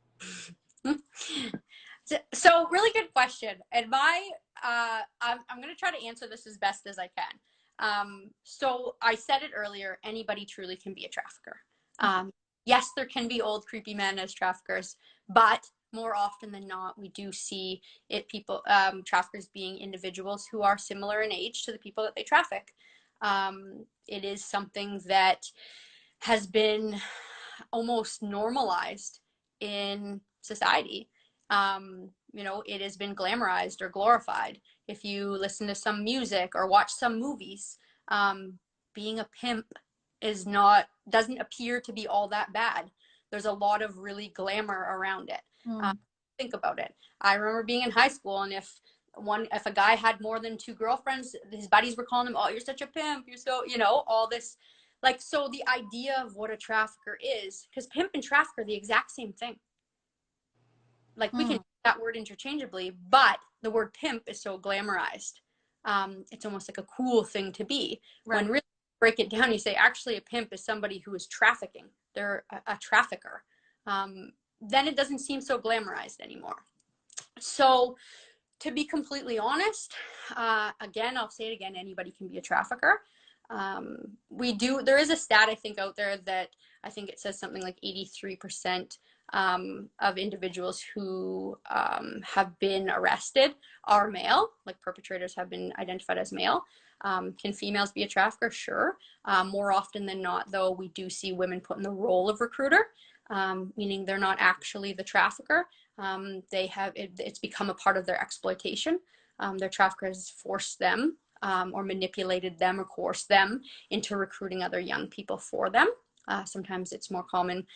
So really good question. And I'm going to try to answer this as best as I can. So I said it earlier, anybody truly can be a trafficker. Yes, there can be old creepy men as traffickers, but more often than not, we do see traffickers being individuals who are similar in age to the people that they traffic. It is something that has been almost normalized in society. It has been glamorized or glorified. If you listen to some music or watch some movies, being a pimp doesn't appear to be all that bad. There's a lot of really glamour around it. Think about it. I remember being in high school, and if a guy had more than 2 girlfriends, his buddies were calling him, "Oh, you're such a pimp. You're so," all this. Like, so the idea of what a trafficker is, because pimp and trafficker are the exact same thing. Like, we can use that word interchangeably, but the word pimp is so glamorized. It's almost like a cool thing to be. Right. When really break it down, you say, actually, a pimp is somebody who is trafficking. They're a trafficker. Then it doesn't seem so glamorized anymore. So to be completely honest, again, I'll say it again, anybody can be a trafficker. There is a stat, I think, out there that I think it says something like 83% of individuals who have been arrested are male, like perpetrators have been identified as male. Can females be a trafficker? Sure. More often than not, though, we do see women put in the role of recruiter, meaning they're not actually the trafficker. It's become a part of their exploitation. Their traffickers forced them or manipulated them or coerced them into recruiting other young people for them. Sometimes it's more common,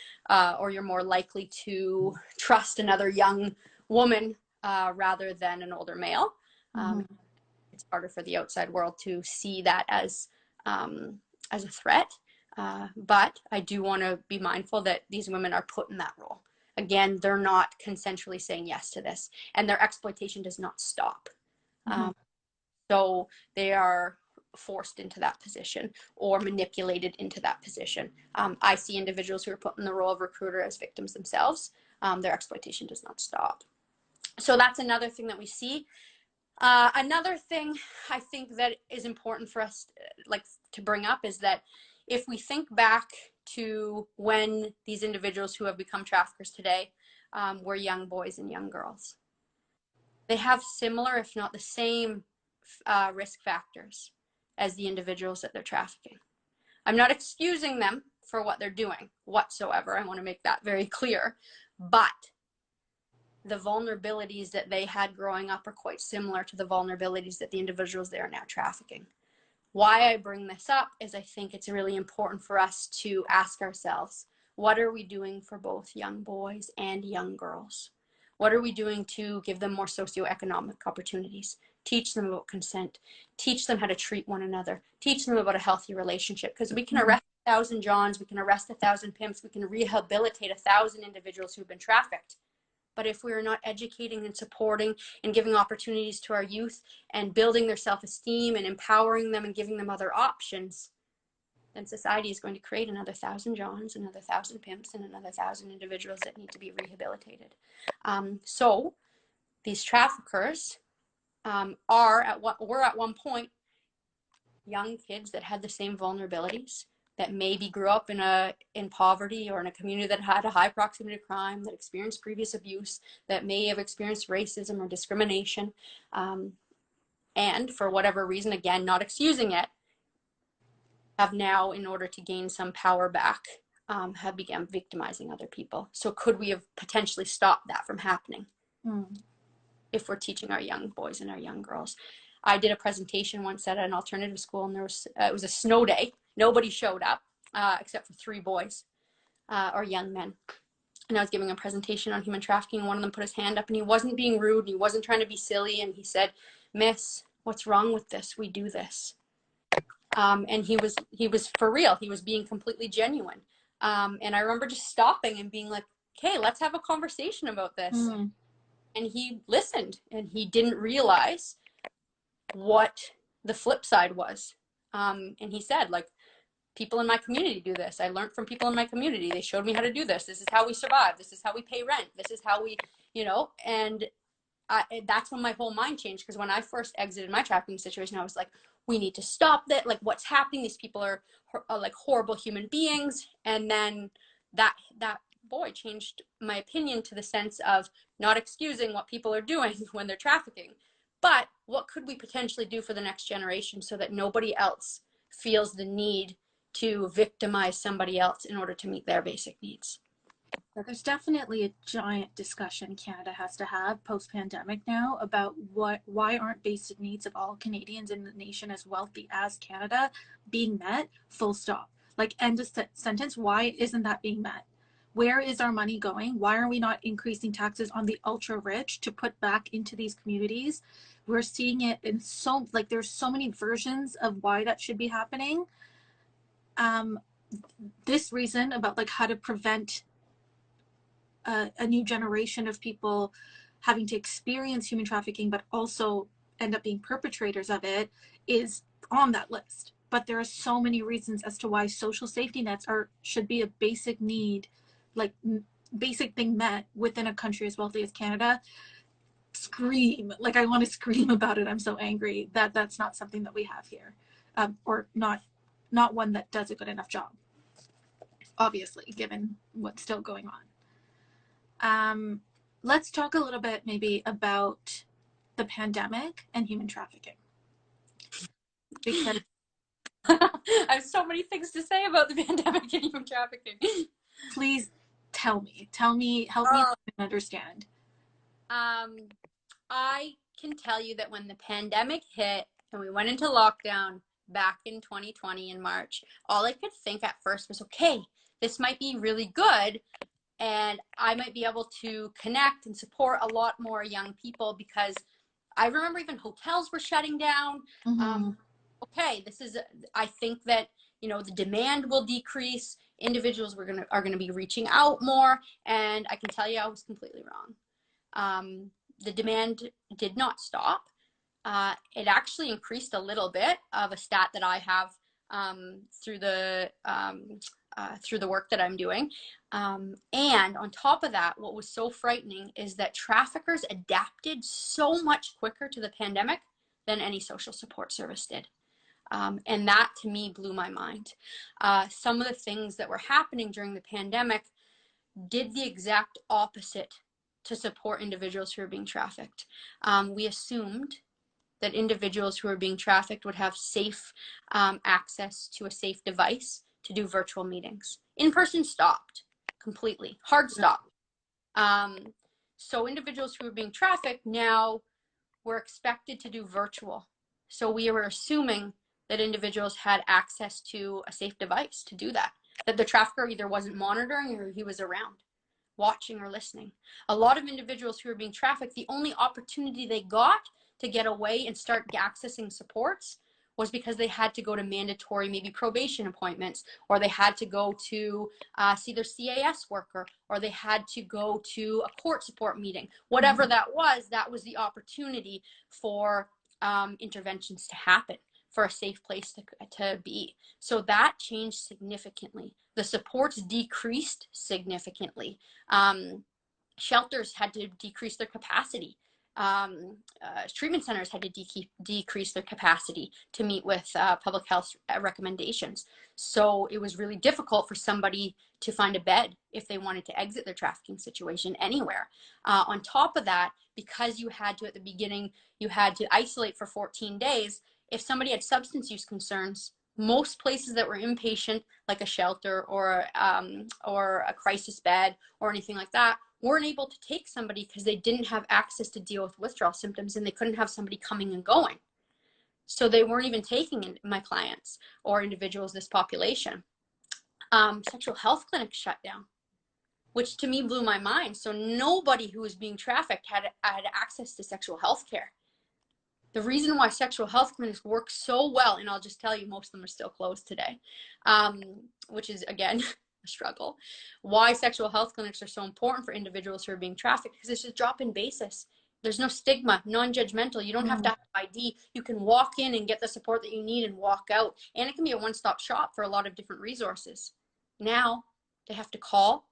or you're more likely to trust another young woman rather than an older male. It's harder for the outside world to see that as a threat. But I do want to be mindful that these women are put in that role. Again, they're not consensually saying yes to this, and their exploitation does not stop. So they are forced into that position or manipulated into that position. I see individuals who are put in the role of recruiter as victims themselves. Their exploitation does not stop. So that's another thing that we see. Another thing I think that is important for us to bring up is that if we think back to when these individuals who have become traffickers today were young boys and young girls, they have similar, if not the same, risk factors as the individuals that they're trafficking. I'm not excusing them for what they're doing whatsoever. I want to make that very clear. But the vulnerabilities that they had growing up are quite similar to the vulnerabilities that the individuals they are now trafficking. Why I bring this up is I think it's really important for us to ask ourselves, what are we doing for both young boys and young girls? What are we doing to give them more socioeconomic opportunities? Teach them about consent. Teach them how to treat one another. Teach them about a healthy relationship. Because we can arrest 1,000 Johns, we can arrest 1,000 pimps, we can rehabilitate 1,000 individuals who've been trafficked. But if we are not educating and supporting and giving opportunities to our youth and building their self-esteem and empowering them and giving them other options, then society is going to create another 1,000 Johns, another 1,000 pimps, and another 1,000 individuals that need to be rehabilitated. So these traffickers were at one point young kids that had the same vulnerabilities, that maybe grew up in poverty or in a community that had a high proximity to crime, that experienced previous abuse, that may have experienced racism or discrimination, and for whatever reason, again, not excusing it, have now, in order to gain some power back, have begun victimizing other people. So could we have potentially stopped that from happening? if we're teaching our young boys and our young girls. I did a presentation once at an alternative school, and it was a snow day. Nobody showed up except for 3 boys or young men. And I was giving a presentation on human trafficking, and one of them put his hand up, and he wasn't being rude, and he wasn't trying to be silly, and he said, "Miss, what's wrong with this? We do this." And he was for real. He was being completely genuine. And I remember just stopping and being like, "Okay, let's have a conversation about this." Mm. And he listened, and he didn't realize what the flip side was. And he said, like, people in my community do this. I learned from people in my community. They showed me how to do this. This is how we survive. This is how we pay rent. This is how we, and that's when my whole mind changed. Because when I first exited my trafficking situation, I was like, we need to stop that. Like, what's happening? These people are like horrible human beings. And then that boy changed my opinion to the sense of not excusing what people are doing when they're trafficking, but what could we potentially do for the next generation so that nobody else feels the need to victimize somebody else in order to meet their basic needs. There's definitely a giant discussion Canada has to have post-pandemic now about why aren't basic needs of all Canadians in the nation as wealthy as Canada being met, full stop. Like, end of sentence. Why isn't that being met? Where is our money going? Why are we not increasing taxes on the ultra rich to put back into these communities? We're seeing it in there's so many versions of why that should be happening. This reason about like how to prevent a new generation of people having to experience human trafficking but also end up being perpetrators of it is on that list. But there are so many reasons as to why social safety nets should be a basic need, like basic thing met within a country as wealthy as Canada. Scream, like I want to scream about it. I'm so angry that that's not something that we have here, or not one that does a good enough job, obviously, given what's still going on. Let's talk a little bit maybe about the pandemic and human trafficking. Because I have so many things to say about the pandemic and human trafficking. Please tell me, help me understand. I can tell you that when the pandemic hit and we went into lockdown back in 2020 in March, all I could think at first was, okay, this might be really good, and I might be able to connect and support a lot more young people, because I remember even hotels were shutting down. Mm-hmm. Okay, I think that, the demand will decrease. Individuals are gonna be reaching out more, and I can tell you I was completely wrong. The demand did not stop. It actually increased a little bit of a stat that I have through the work that I'm doing. And on top of that, what was so frightening is that traffickers adapted so much quicker to the pandemic than any social support service did. And that to me blew my mind. Some of the things that were happening during the pandemic did the exact opposite to support individuals who are being trafficked. We assumed that individuals who are being trafficked would have safe access to a safe device to do virtual meetings. In-person stopped completely, hard stop. So individuals who are being trafficked now were expected to do virtual. So we were assuming that individuals had access to a safe device to do that the trafficker either wasn't monitoring or he was around, watching or listening. A lot of individuals who are being trafficked, the only opportunity they got to get away and start accessing supports was because they had to go to mandatory, maybe probation appointments, or they had to go to see their CAS worker, or they had to go to a court support meeting. Whatever that was the opportunity for interventions to happen, for a safe place to be. So that changed significantly. The supports decreased significantly. Shelters had to decrease their capacity. Treatment centers had to decrease their capacity to meet with public health recommendations. So it was really difficult for somebody to find a bed if they wanted to exit their trafficking situation anywhere. On top of that, because you had to, at the beginning, you had to isolate for 14 days, if somebody had substance use concerns, most places that were inpatient, like a shelter or a crisis bed or anything like that, weren't able to take somebody because they didn't have access to deal with withdrawal symptoms, and they couldn't have somebody coming and going. So they weren't even taking my clients or individuals, this population. Sexual health clinics shut down, which to me blew my mind. So nobody who was being trafficked had access to sexual health care. The reason why sexual health clinics work so well, and I'll just tell you, most of them are still closed today, which is, again, a struggle. Why sexual health clinics are so important for individuals who are being trafficked, because it's just drop-in basis. There's no stigma, non-judgmental. You don't have to have ID. You can walk in and get the support that you need and walk out. And it can be a one-stop shop for a lot of different resources. Now, they have to call.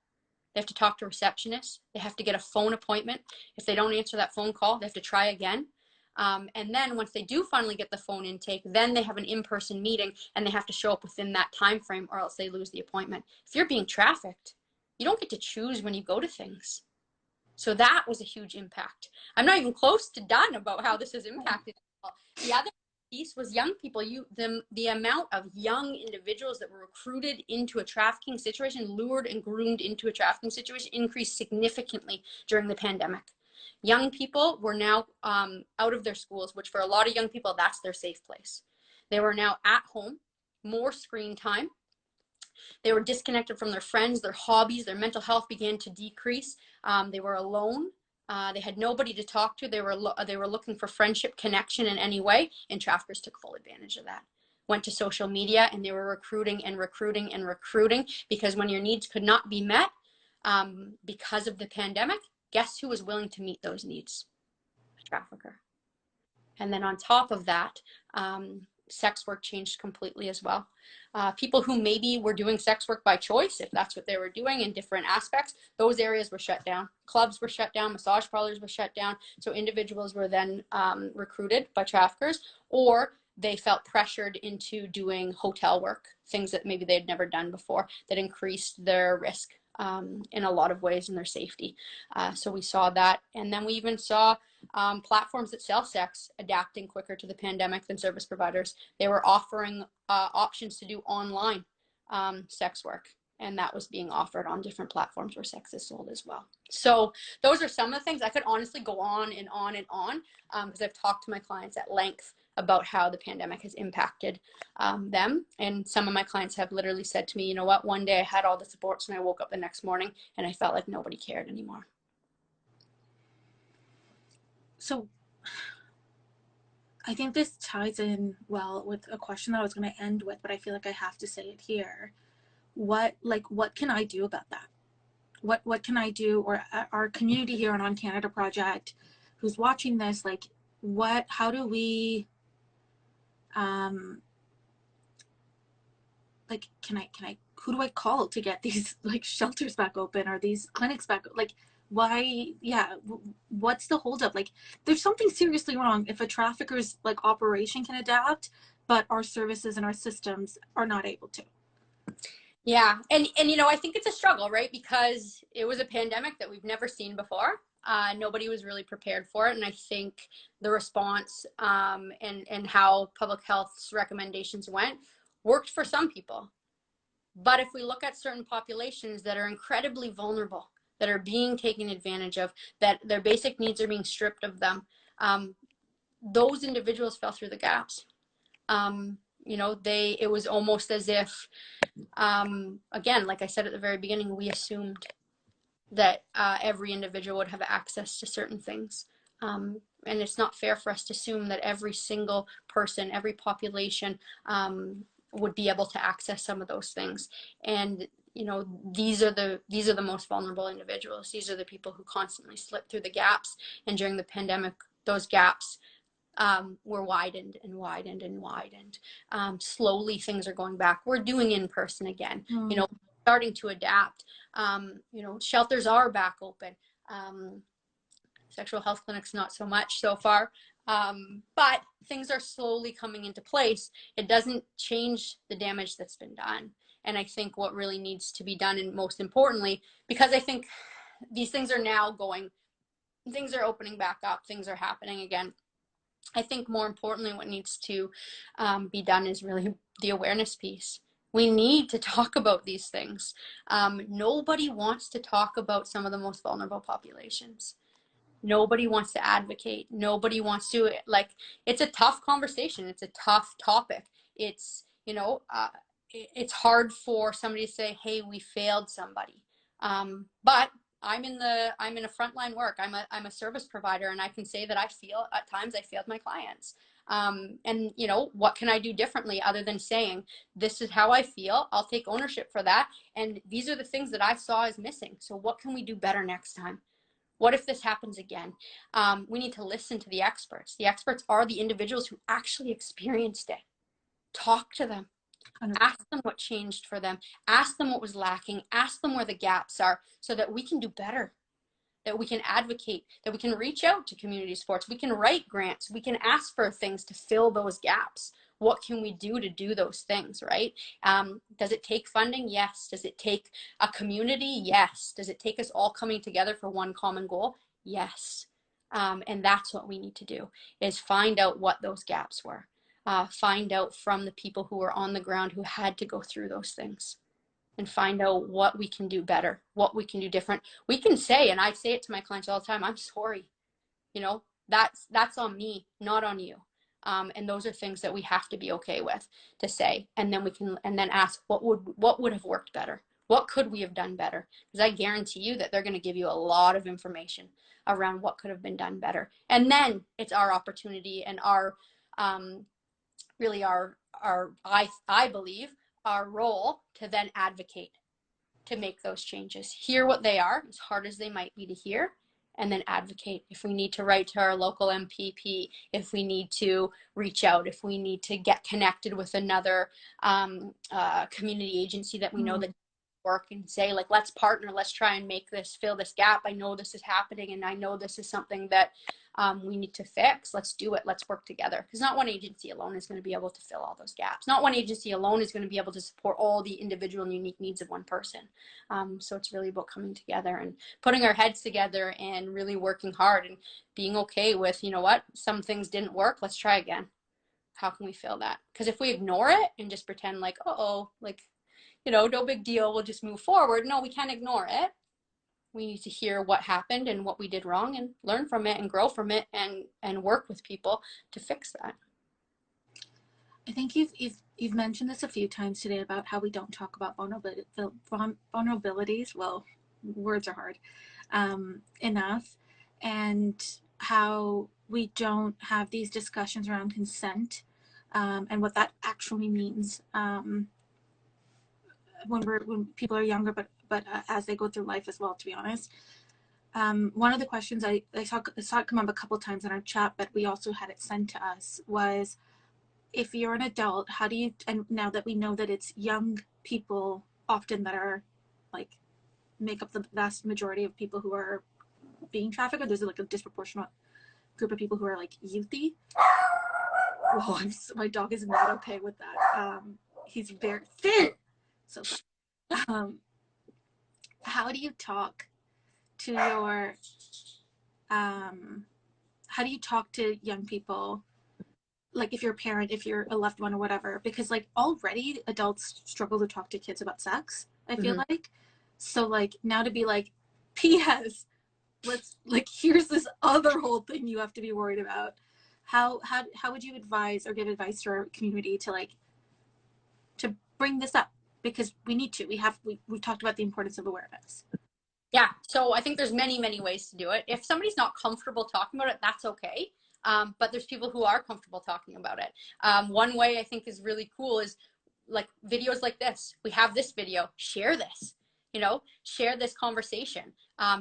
They have to talk to receptionists. They have to get a phone appointment. If they don't answer that phone call, they have to try again. And then once they do finally get the phone intake, then they have an in-person meeting, and they have to show up within that time frame, or else they lose the appointment. If you're being trafficked, you don't get to choose when you go to things. So that was a huge impact. I'm not even close to done about how this has impacted people. The other piece was young people. The amount of young individuals that were recruited into a trafficking situation, lured and groomed into a trafficking situation, increased significantly during the pandemic. Young people were now out of their schools, which for a lot of young people, that's their safe place. They were now at home, more screen time. They were disconnected from their friends, their hobbies, their mental health began to decrease. They were alone. They had nobody to talk to. They were looking for friendship, connection in any way, and traffickers took full advantage of that. Went to social media, and they were recruiting and recruiting and recruiting, because when your needs could not be met because of the pandemic, guess who was willing to meet those needs? A trafficker. And then on top of that, sex work changed completely as well. People who maybe were doing sex work by choice, if that's what they were doing in different aspects, those areas were shut down. Clubs were shut down, massage parlors were shut down. So individuals were then recruited by traffickers, or they felt pressured into doing hotel work, things that maybe they'd never done before, that increased their risk in a lot of ways, in their safety. So we saw that. And then we even saw platforms that sell sex adapting quicker to the pandemic than service providers. They were offering options to do online sex work, and that was being offered on different platforms where sex is sold as well. So those are some of the things. I could honestly go on and on and on, because I've talked to my clients at length about how the pandemic has impacted them. And some of my clients have literally said to me, you know what, one day I had all the supports and I woke up the next morning and I felt like nobody cared anymore. So I think this ties in well with a question that I was going to end with, but I feel like I have to say it here. What can I do about that? What can I do, or our community here on Canada Project who's watching this, how do we, who do I call to get these shelters back open, or these clinics back? What's the holdup? There's something seriously wrong if a trafficker's operation can adapt, but our services and our systems are not able to. Yeah, and I think it's a struggle, right? Because it was a pandemic that we've never seen before. Nobody was really prepared for it, and I think the response and how public health's recommendations worked for some people. But if we look at certain populations that are incredibly vulnerable, that are being taken advantage of, that their basic needs are being stripped of them, those individuals fell through the gaps. It was almost as if, again, like I said at the very beginning, we assumed that every individual would have access to certain things. And it's not fair for us to assume that every single person, every population would be able to access some of those things. And these are the most vulnerable individuals. These are the people who constantly slip through the gaps. And during the pandemic, those gaps were widened and widened and widened. Slowly, things are going back. We're doing in-person again. Starting to adapt. Shelters are back open. Sexual health clinics, not so much so far. But things are slowly coming into place. It doesn't change the damage that's been done. And I think what really needs to be done, and most importantly, because I think these things are now things are opening back up, things are happening again. I think more importantly, what needs to be done is really the awareness piece. We need to talk about these things. Nobody wants to talk about some of the most vulnerable populations. Nobody wants to advocate. Nobody wants to, like, it's a tough conversation. It's a tough topic. It's, it's hard for somebody to say, hey, we failed somebody. But I'm in a frontline work. I'm a service provider, and I can say that I feel at times I failed my clients. And what can I do differently other than saying, this is how I feel. I'll take ownership for that. And these are the things that I saw as missing. So what can we do better next time? What if this happens again? We need to listen to the experts. The experts are the individuals who actually experienced it. Talk to them. 100%. Ask them what changed for them. Ask them what was lacking. Ask them where the gaps are so that we can do better, that we can advocate, that we can reach out to community sports. We can write grants. We can ask for things to fill those gaps. What can we do to do those things, right? Does it take funding? Yes. Does it take a community? Yes. Does it take us all coming together for one common goal? Yes. And that's what we need to do, is find out what those gaps were. Find out from the people who were on the ground who had to go through those things, and find out what we can do better, what we can do different. We can say, and I say it to my clients all the time, I'm sorry. That's on me, not on you. And those are things that we have to be okay with to say. And then we can, and then ask, what would have worked better? What could we have done better? Because I guarantee you that they're going to give you a lot of information around what could have been done better. And then it's our opportunity and our, really our, I believe, our role to then advocate, to make those changes, hear what they are, as hard as they might be to hear, and then advocate. If we need to write to our local MPP, if we need to reach out, if we need to get connected with another community agency that we know that work, and say, like, let's partner, let's try and make this, fill this gap. I know this is happening, and I know this is something that we need to fix. Let's do it. Let's work together. Because not one agency alone is going to be able to fill all those gaps. Not one agency alone is going to be able to support all the individual and unique needs of one person. So it's really about coming together and putting our heads together and really working hard and being okay with, what, some things didn't work. Let's try again. How can we fill that? Because if we ignore it and just pretend like, no big deal, we'll just move forward. No, we can't ignore it. We need to hear what happened and what we did wrong and learn from it and grow from it and work with people to fix that. I think you've mentioned this a few times today about how we don't talk about vulnerabilities. Well, words are hard enough, and how we don't have these discussions around consent and what that actually means when people are younger, but as they go through life as well, to be honest. One of the questions I saw it come up a couple times in our chat, but we also had it sent to us, was, if you're an adult, how do you, and now that we know that it's young people often that are like, make up the vast majority of people who are being trafficked, or there's like a disproportionate group of people who are like youthy. Whoa, my dog is not okay with that. He's very thin. So how do you talk to your how do you talk to young people, like if you're a parent, if you're a loved one or whatever, because like already adults struggle to talk to kids about sex, I feel like. So like now to be like, P.S. let's, like, here's this other whole thing you have to be worried about. How would you advise or give advice to our community to like to bring this up? Because we need to. We've talked about the importance of awareness. Yeah, so I think there's many, many ways to do it. If somebody's not comfortable talking about it, that's okay. But there's people who are comfortable talking about it. One way I think is really cool is like videos like this. We have this video. Share this. Share this conversation.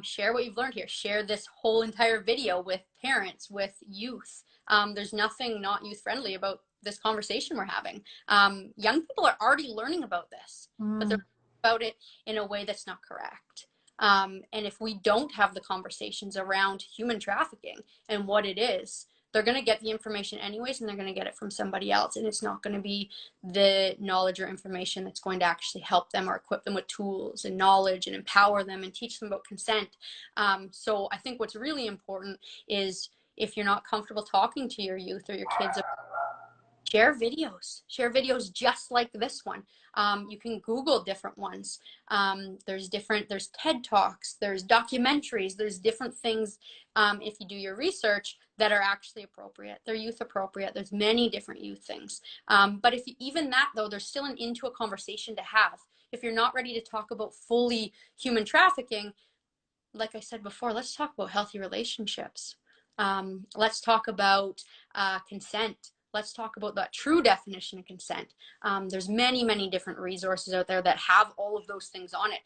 Share what you've learned here. Share this whole entire video with parents, with youth. There's nothing not youth friendly about this conversation we're having. Young people are already learning about this, but they're about it in a way that's not correct. And if we don't have the conversations around human trafficking and what it is, they're going to get the information anyways, and they're going to get it from somebody else. And it's not going to be the knowledge or information that's going to actually help them or equip them with tools and knowledge and empower them and teach them about consent. So I think what's really important is, if you're not comfortable talking to your youth or your kids, share videos just like this one. You can Google different ones. There's TED Talks, there's documentaries, there's different things, if you do your research, that are actually appropriate. They're youth appropriate. There's many different youth things. But if you, even that though, there's still an into a conversation to have. If you're not ready to talk about fully human trafficking, like I said before, let's talk about healthy relationships. Let's talk about consent. Let's talk about that true definition of consent. There's many different resources out there that have all of those things on it.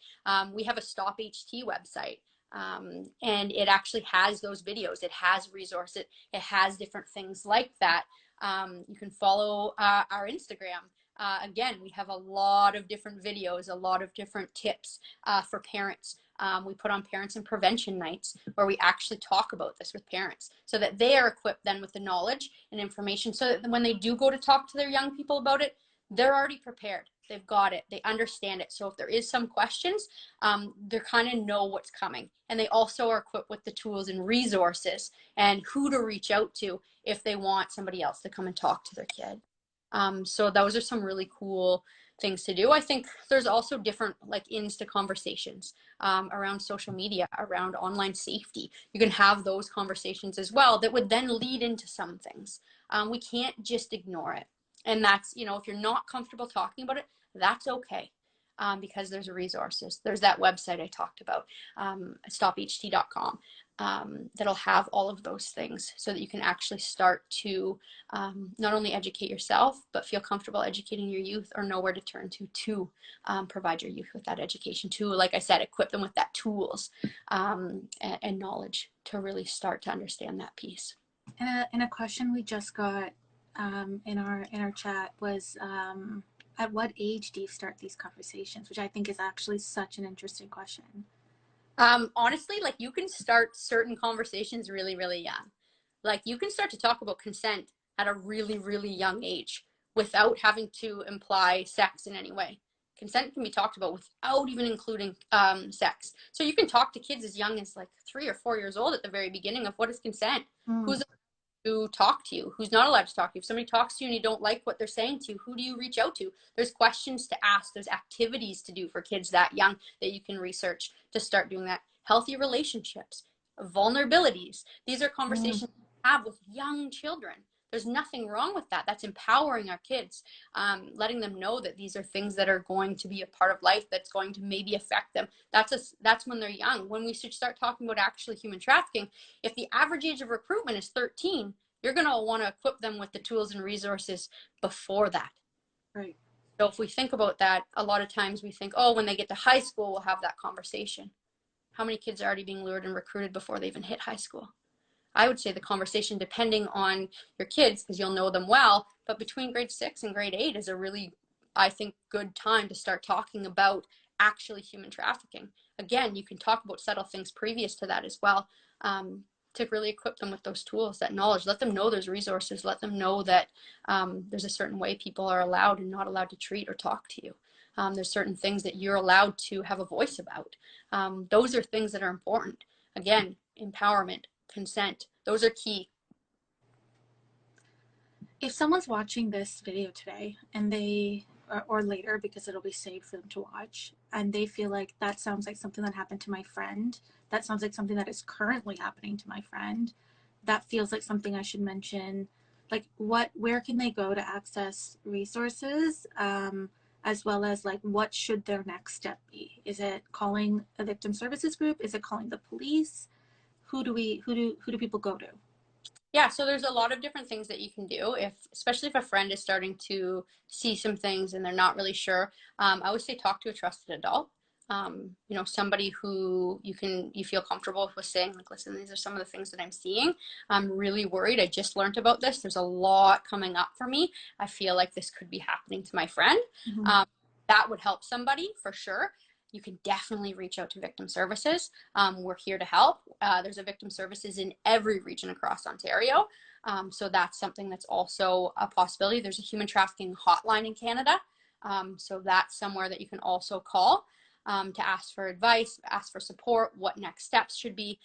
We have a Stop HT website, and it actually has those videos. It has resources. It has different things like that. You can follow our Instagram. Again, we have a lot of different videos, a lot of different tips for parents. We put on parents and prevention nights where we actually talk about this with parents so that they are equipped then with the knowledge and information so that when they do go to talk to their young people about it, they're already prepared. They've got it. They understand it. So if there is some questions, they kind of know what's coming. And they also are equipped with the tools and resources and who to reach out to if they want somebody else to come and talk to their kid. So those are some really cool things to do. I think there's also different like Insta conversations around social media, around online safety. You can have those conversations as well that would then lead into some things. We can't just ignore it. And that's, you know, if you're not comfortable talking about it, that's okay. Because there's resources. There's that website I talked about, stopht.com, that'll have all of those things so that you can actually start to not only educate yourself, but feel comfortable educating your youth or know where to turn to provide your youth with that education to, like I said, equip them with that tools and knowledge to really start to understand that piece. And a question we just got in our chat was, at what age do you start these conversations? Which I think is actually such an interesting question. Honestly, like you can start certain conversations really young. Like you can start to talk about consent at a really young age without having to imply sex in any way. Consent can be talked about without even including sex. So you can talk to kids as young as like 3 or 4 years old at the very beginning of what is consent. Who's to talk to you, who's not allowed to talk to you. If somebody talks to you and you don't like what they're saying to you, who do you reach out to? There's questions to ask. There's activities to do for kids that young that you can research to start doing that. Healthy relationships, vulnerabilities. These are conversations we have with young children. There's nothing wrong with that. That's empowering our kids, letting them know that these are things that are going to be a part of life that's going to maybe affect them. That's when they're young. When we should start talking about actually human trafficking, if the average age of recruitment is 13, you're going to want to equip them with the tools and resources before that. Right. So if we think about that, a lot of times we think, oh, when they get to high school, we'll have that conversation. How many kids are already being lured and recruited before they even hit high school? I would say the conversation, depending on your kids, because you'll know them well, but between grade 6 and grade 8 is a really, I think, good time to start talking about actually human trafficking. Again, you can talk about subtle things previous to that as well, to really equip them with those tools, that knowledge. Let them know there's resources. Let them know that there's a certain way people are allowed and not allowed to treat or talk to you. There's certain things that you're allowed to have a voice about. Those are things that are important. Again, empowerment, consent, those are key. If someone's watching this video today and they, or later because it'll be saved for them to watch, and they feel like that sounds like something that happened to my friend, that sounds like something that is currently happening to my friend, that feels like something I should mention, like where can they go to access resources, as well as like what should their next step be? Is it calling a victim services group? Is it calling the police? Who do people go to? Yeah, so there's a lot of different things that you can do, especially if a friend is starting to see some things and they're not really sure. I would say talk to a trusted adult. Somebody who you feel comfortable with saying, like, listen, these are some of the things that I'm seeing. I'm really worried. I just learned about this. There's a lot coming up for me. I feel like this could be happening to my friend. That would help somebody for sure. You can definitely reach out to Victim Services. We're here to help. There's a Victim Services in every region across Ontario. So that's something that's also a possibility. There's a human trafficking hotline in Canada. So that's somewhere that you can also call to ask for advice, ask for support, what next steps should be.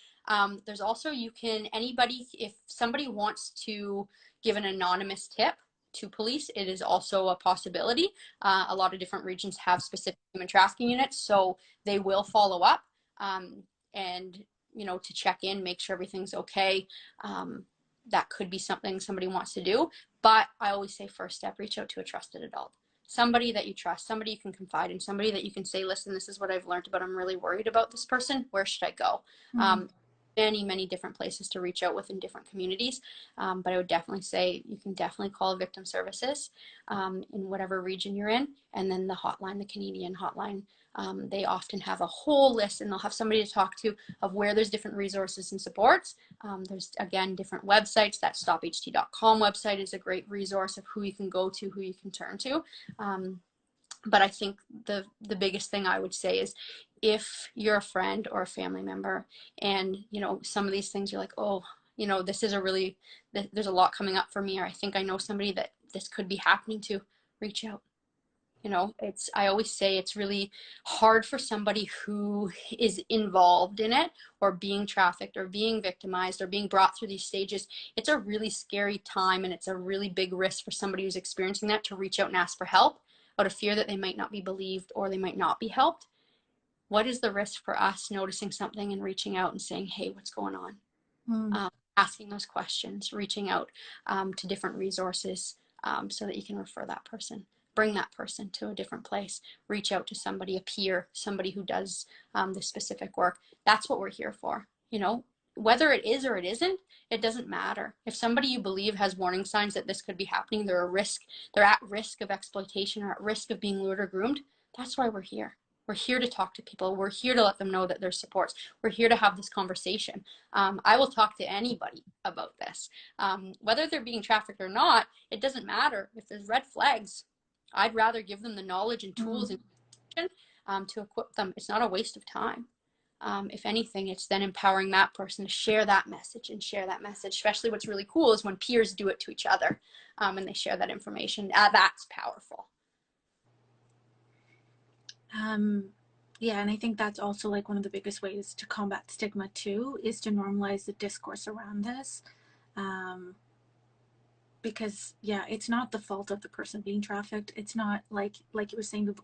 There's also, if somebody wants to give an anonymous tip, to police, it is also a possibility. A lot of different regions have specific human trafficking units, so they will follow up, and, you know, to check in, make sure everything's okay. That could be something somebody wants to do. But I always say, first step, reach out to a trusted adult. Somebody that you trust, somebody you can confide in, somebody that you can say, listen, this is what I've learned, but I'm really worried about this person. Where should I go? Many different places to reach out within different communities. But I would definitely say you can definitely call Victim Services in whatever region you're in. And then the hotline, the Canadian hotline, they often have a whole list, and they'll have somebody to talk to of where there's different resources and supports. There's, again, different websites. That stopht.com website is a great resource of who you can go to, who you can turn to. But I think the biggest thing I would say is, if you're a friend or a family member and, you know, some of these things you're like, oh, you know, this is there's a lot coming up for me, or I think I know somebody that this could be happening to, reach out. You know, I always say it's really hard for somebody who is involved in it, or being trafficked, or being victimized, or being brought through these stages. It's a really scary time, and it's a really big risk for somebody who's experiencing that to reach out and ask for help, out of fear that they might not be believed or they might not be helped. What is the risk for us noticing something and reaching out and saying, hey, what's going on? Asking those questions, reaching out to different resources so that you can refer that person, bring that person to a different place, reach out to somebody, a peer, somebody who does this specific work. That's what we're here for. You know, whether it is or it isn't, it doesn't matter. If somebody you believe has warning signs that this could be happening, they're at risk of exploitation, or at risk of being lured or groomed, that's why we're here. We're here to talk to people. We're here to let them know that there's supports. We're here to have this conversation. I will talk to anybody about this. Whether they're being trafficked or not, it doesn't matter. If there's red flags, I'd rather give them the knowledge and tools and to equip them. It's not a waste of time. If anything, it's then empowering that person to share that message, Especially what's really cool is when peers do it to each other, and they share that information. That's powerful. Yeah, and I think that's also like one of the biggest ways to combat stigma too, is to normalize the discourse around this. Because yeah, it's not the fault of the person being trafficked. It's not like you were saying,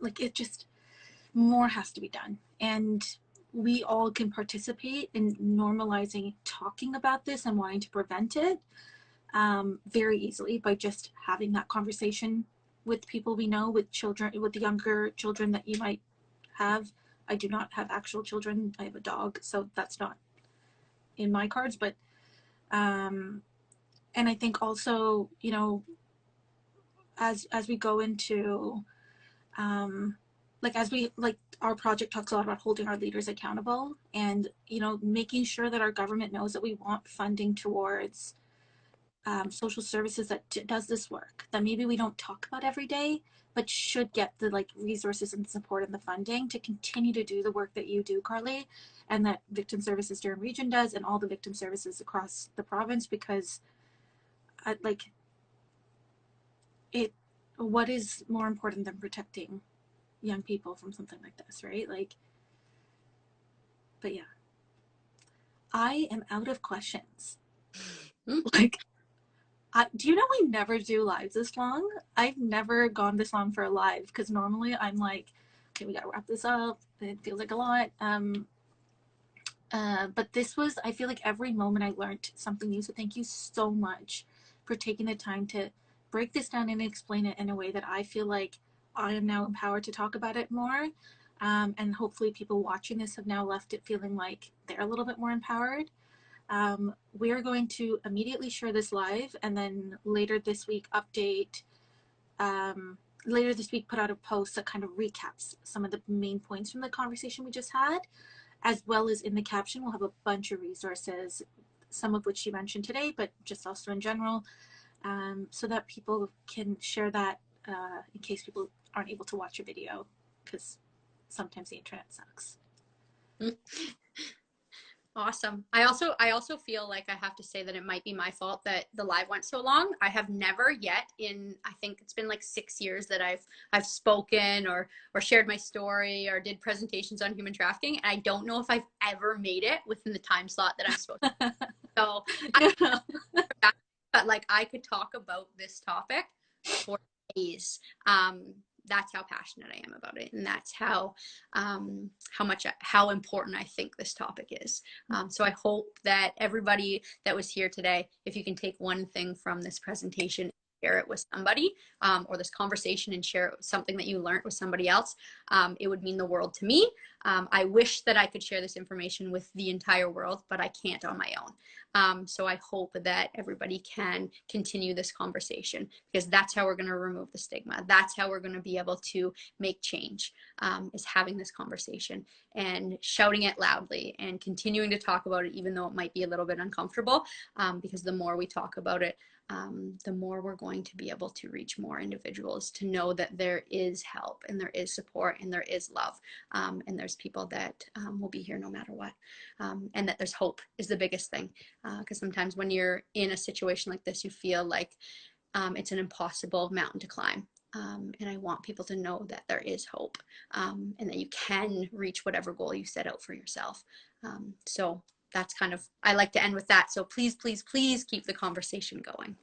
like, it just, more has to be done. And we all can participate in normalizing talking about this and wanting to prevent it very easily by just having that conversation with people we know, with children, with the younger children that you might have. I do not have actual children. I have a dog, so that's not in my cards. But and I think also, you know, as we go into like our project talks a lot about holding our leaders accountable, and, you know, making sure that our government knows that we want funding towards social services that does this work, that maybe we don't talk about every day, but should get the like resources and support and the funding to continue to do the work that you do, Carly, and that Victim Services Durham Region does, and all the victim services across the province. Because what is more important than protecting young people from something like this, right? Like, but yeah, I am out of questions. Like, do you know we never do lives this long? I've never gone this long for a live, because normally I'm like, okay, we gotta wrap this up. It feels like a lot. But this was, I feel like every moment I learned something new. So thank you so much for taking the time to break this down and explain it in a way that I feel like I am now empowered to talk about it more. And hopefully people watching this have now left it feeling like they're a little bit more empowered. We are going to immediately share this live, and then later this week put out a post that kind of recaps some of the main points from the conversation we just had, as well as in the caption we'll have a bunch of resources, some of which you mentioned today, but just also in general, so that people can share that in case people aren't able to watch a video, because sometimes the internet sucks. Awesome. I also feel like I have to say that it might be my fault that the live went so long. I have never yet I think it's been like 6 years that I've spoken or shared my story or did presentations on human trafficking. And I don't know if I've ever made it within the time slot that I'm supposed to. So but like I could talk about this topic for days. That's how passionate I am about it, and that's how important I think this topic is. So I hope that everybody that was here today, if you can take one thing from this presentation, share it with somebody, or this conversation, and share something that you learned with somebody else, it would mean the world to me. I wish that I could share this information with the entire world, but I can't on my own. So I hope that everybody can continue this conversation, because that's how we're going to remove the stigma. That's how we're going to be able to make change, is having this conversation and shouting it loudly and continuing to talk about it, even though it might be a little bit uncomfortable, because the more we talk about it, the more we're going to be able to reach more individuals to know that there is help and there is support and there is love, and there's people that will be here no matter what, and that there's hope is the biggest thing, because sometimes when you're in a situation like this, you feel like it's an impossible mountain to climb, and I want people to know that there is hope, and that you can reach whatever goal you set out for yourself. So that's kind of, I like to end with that. So please, please, please keep the conversation going.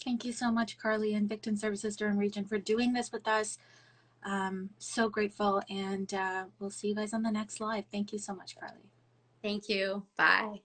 Thank you so much, Carly and Victim Services Durham Region, for doing this with us. So grateful, and we'll see you guys on the next live. Thank you so much, Carly. Thank you. Bye.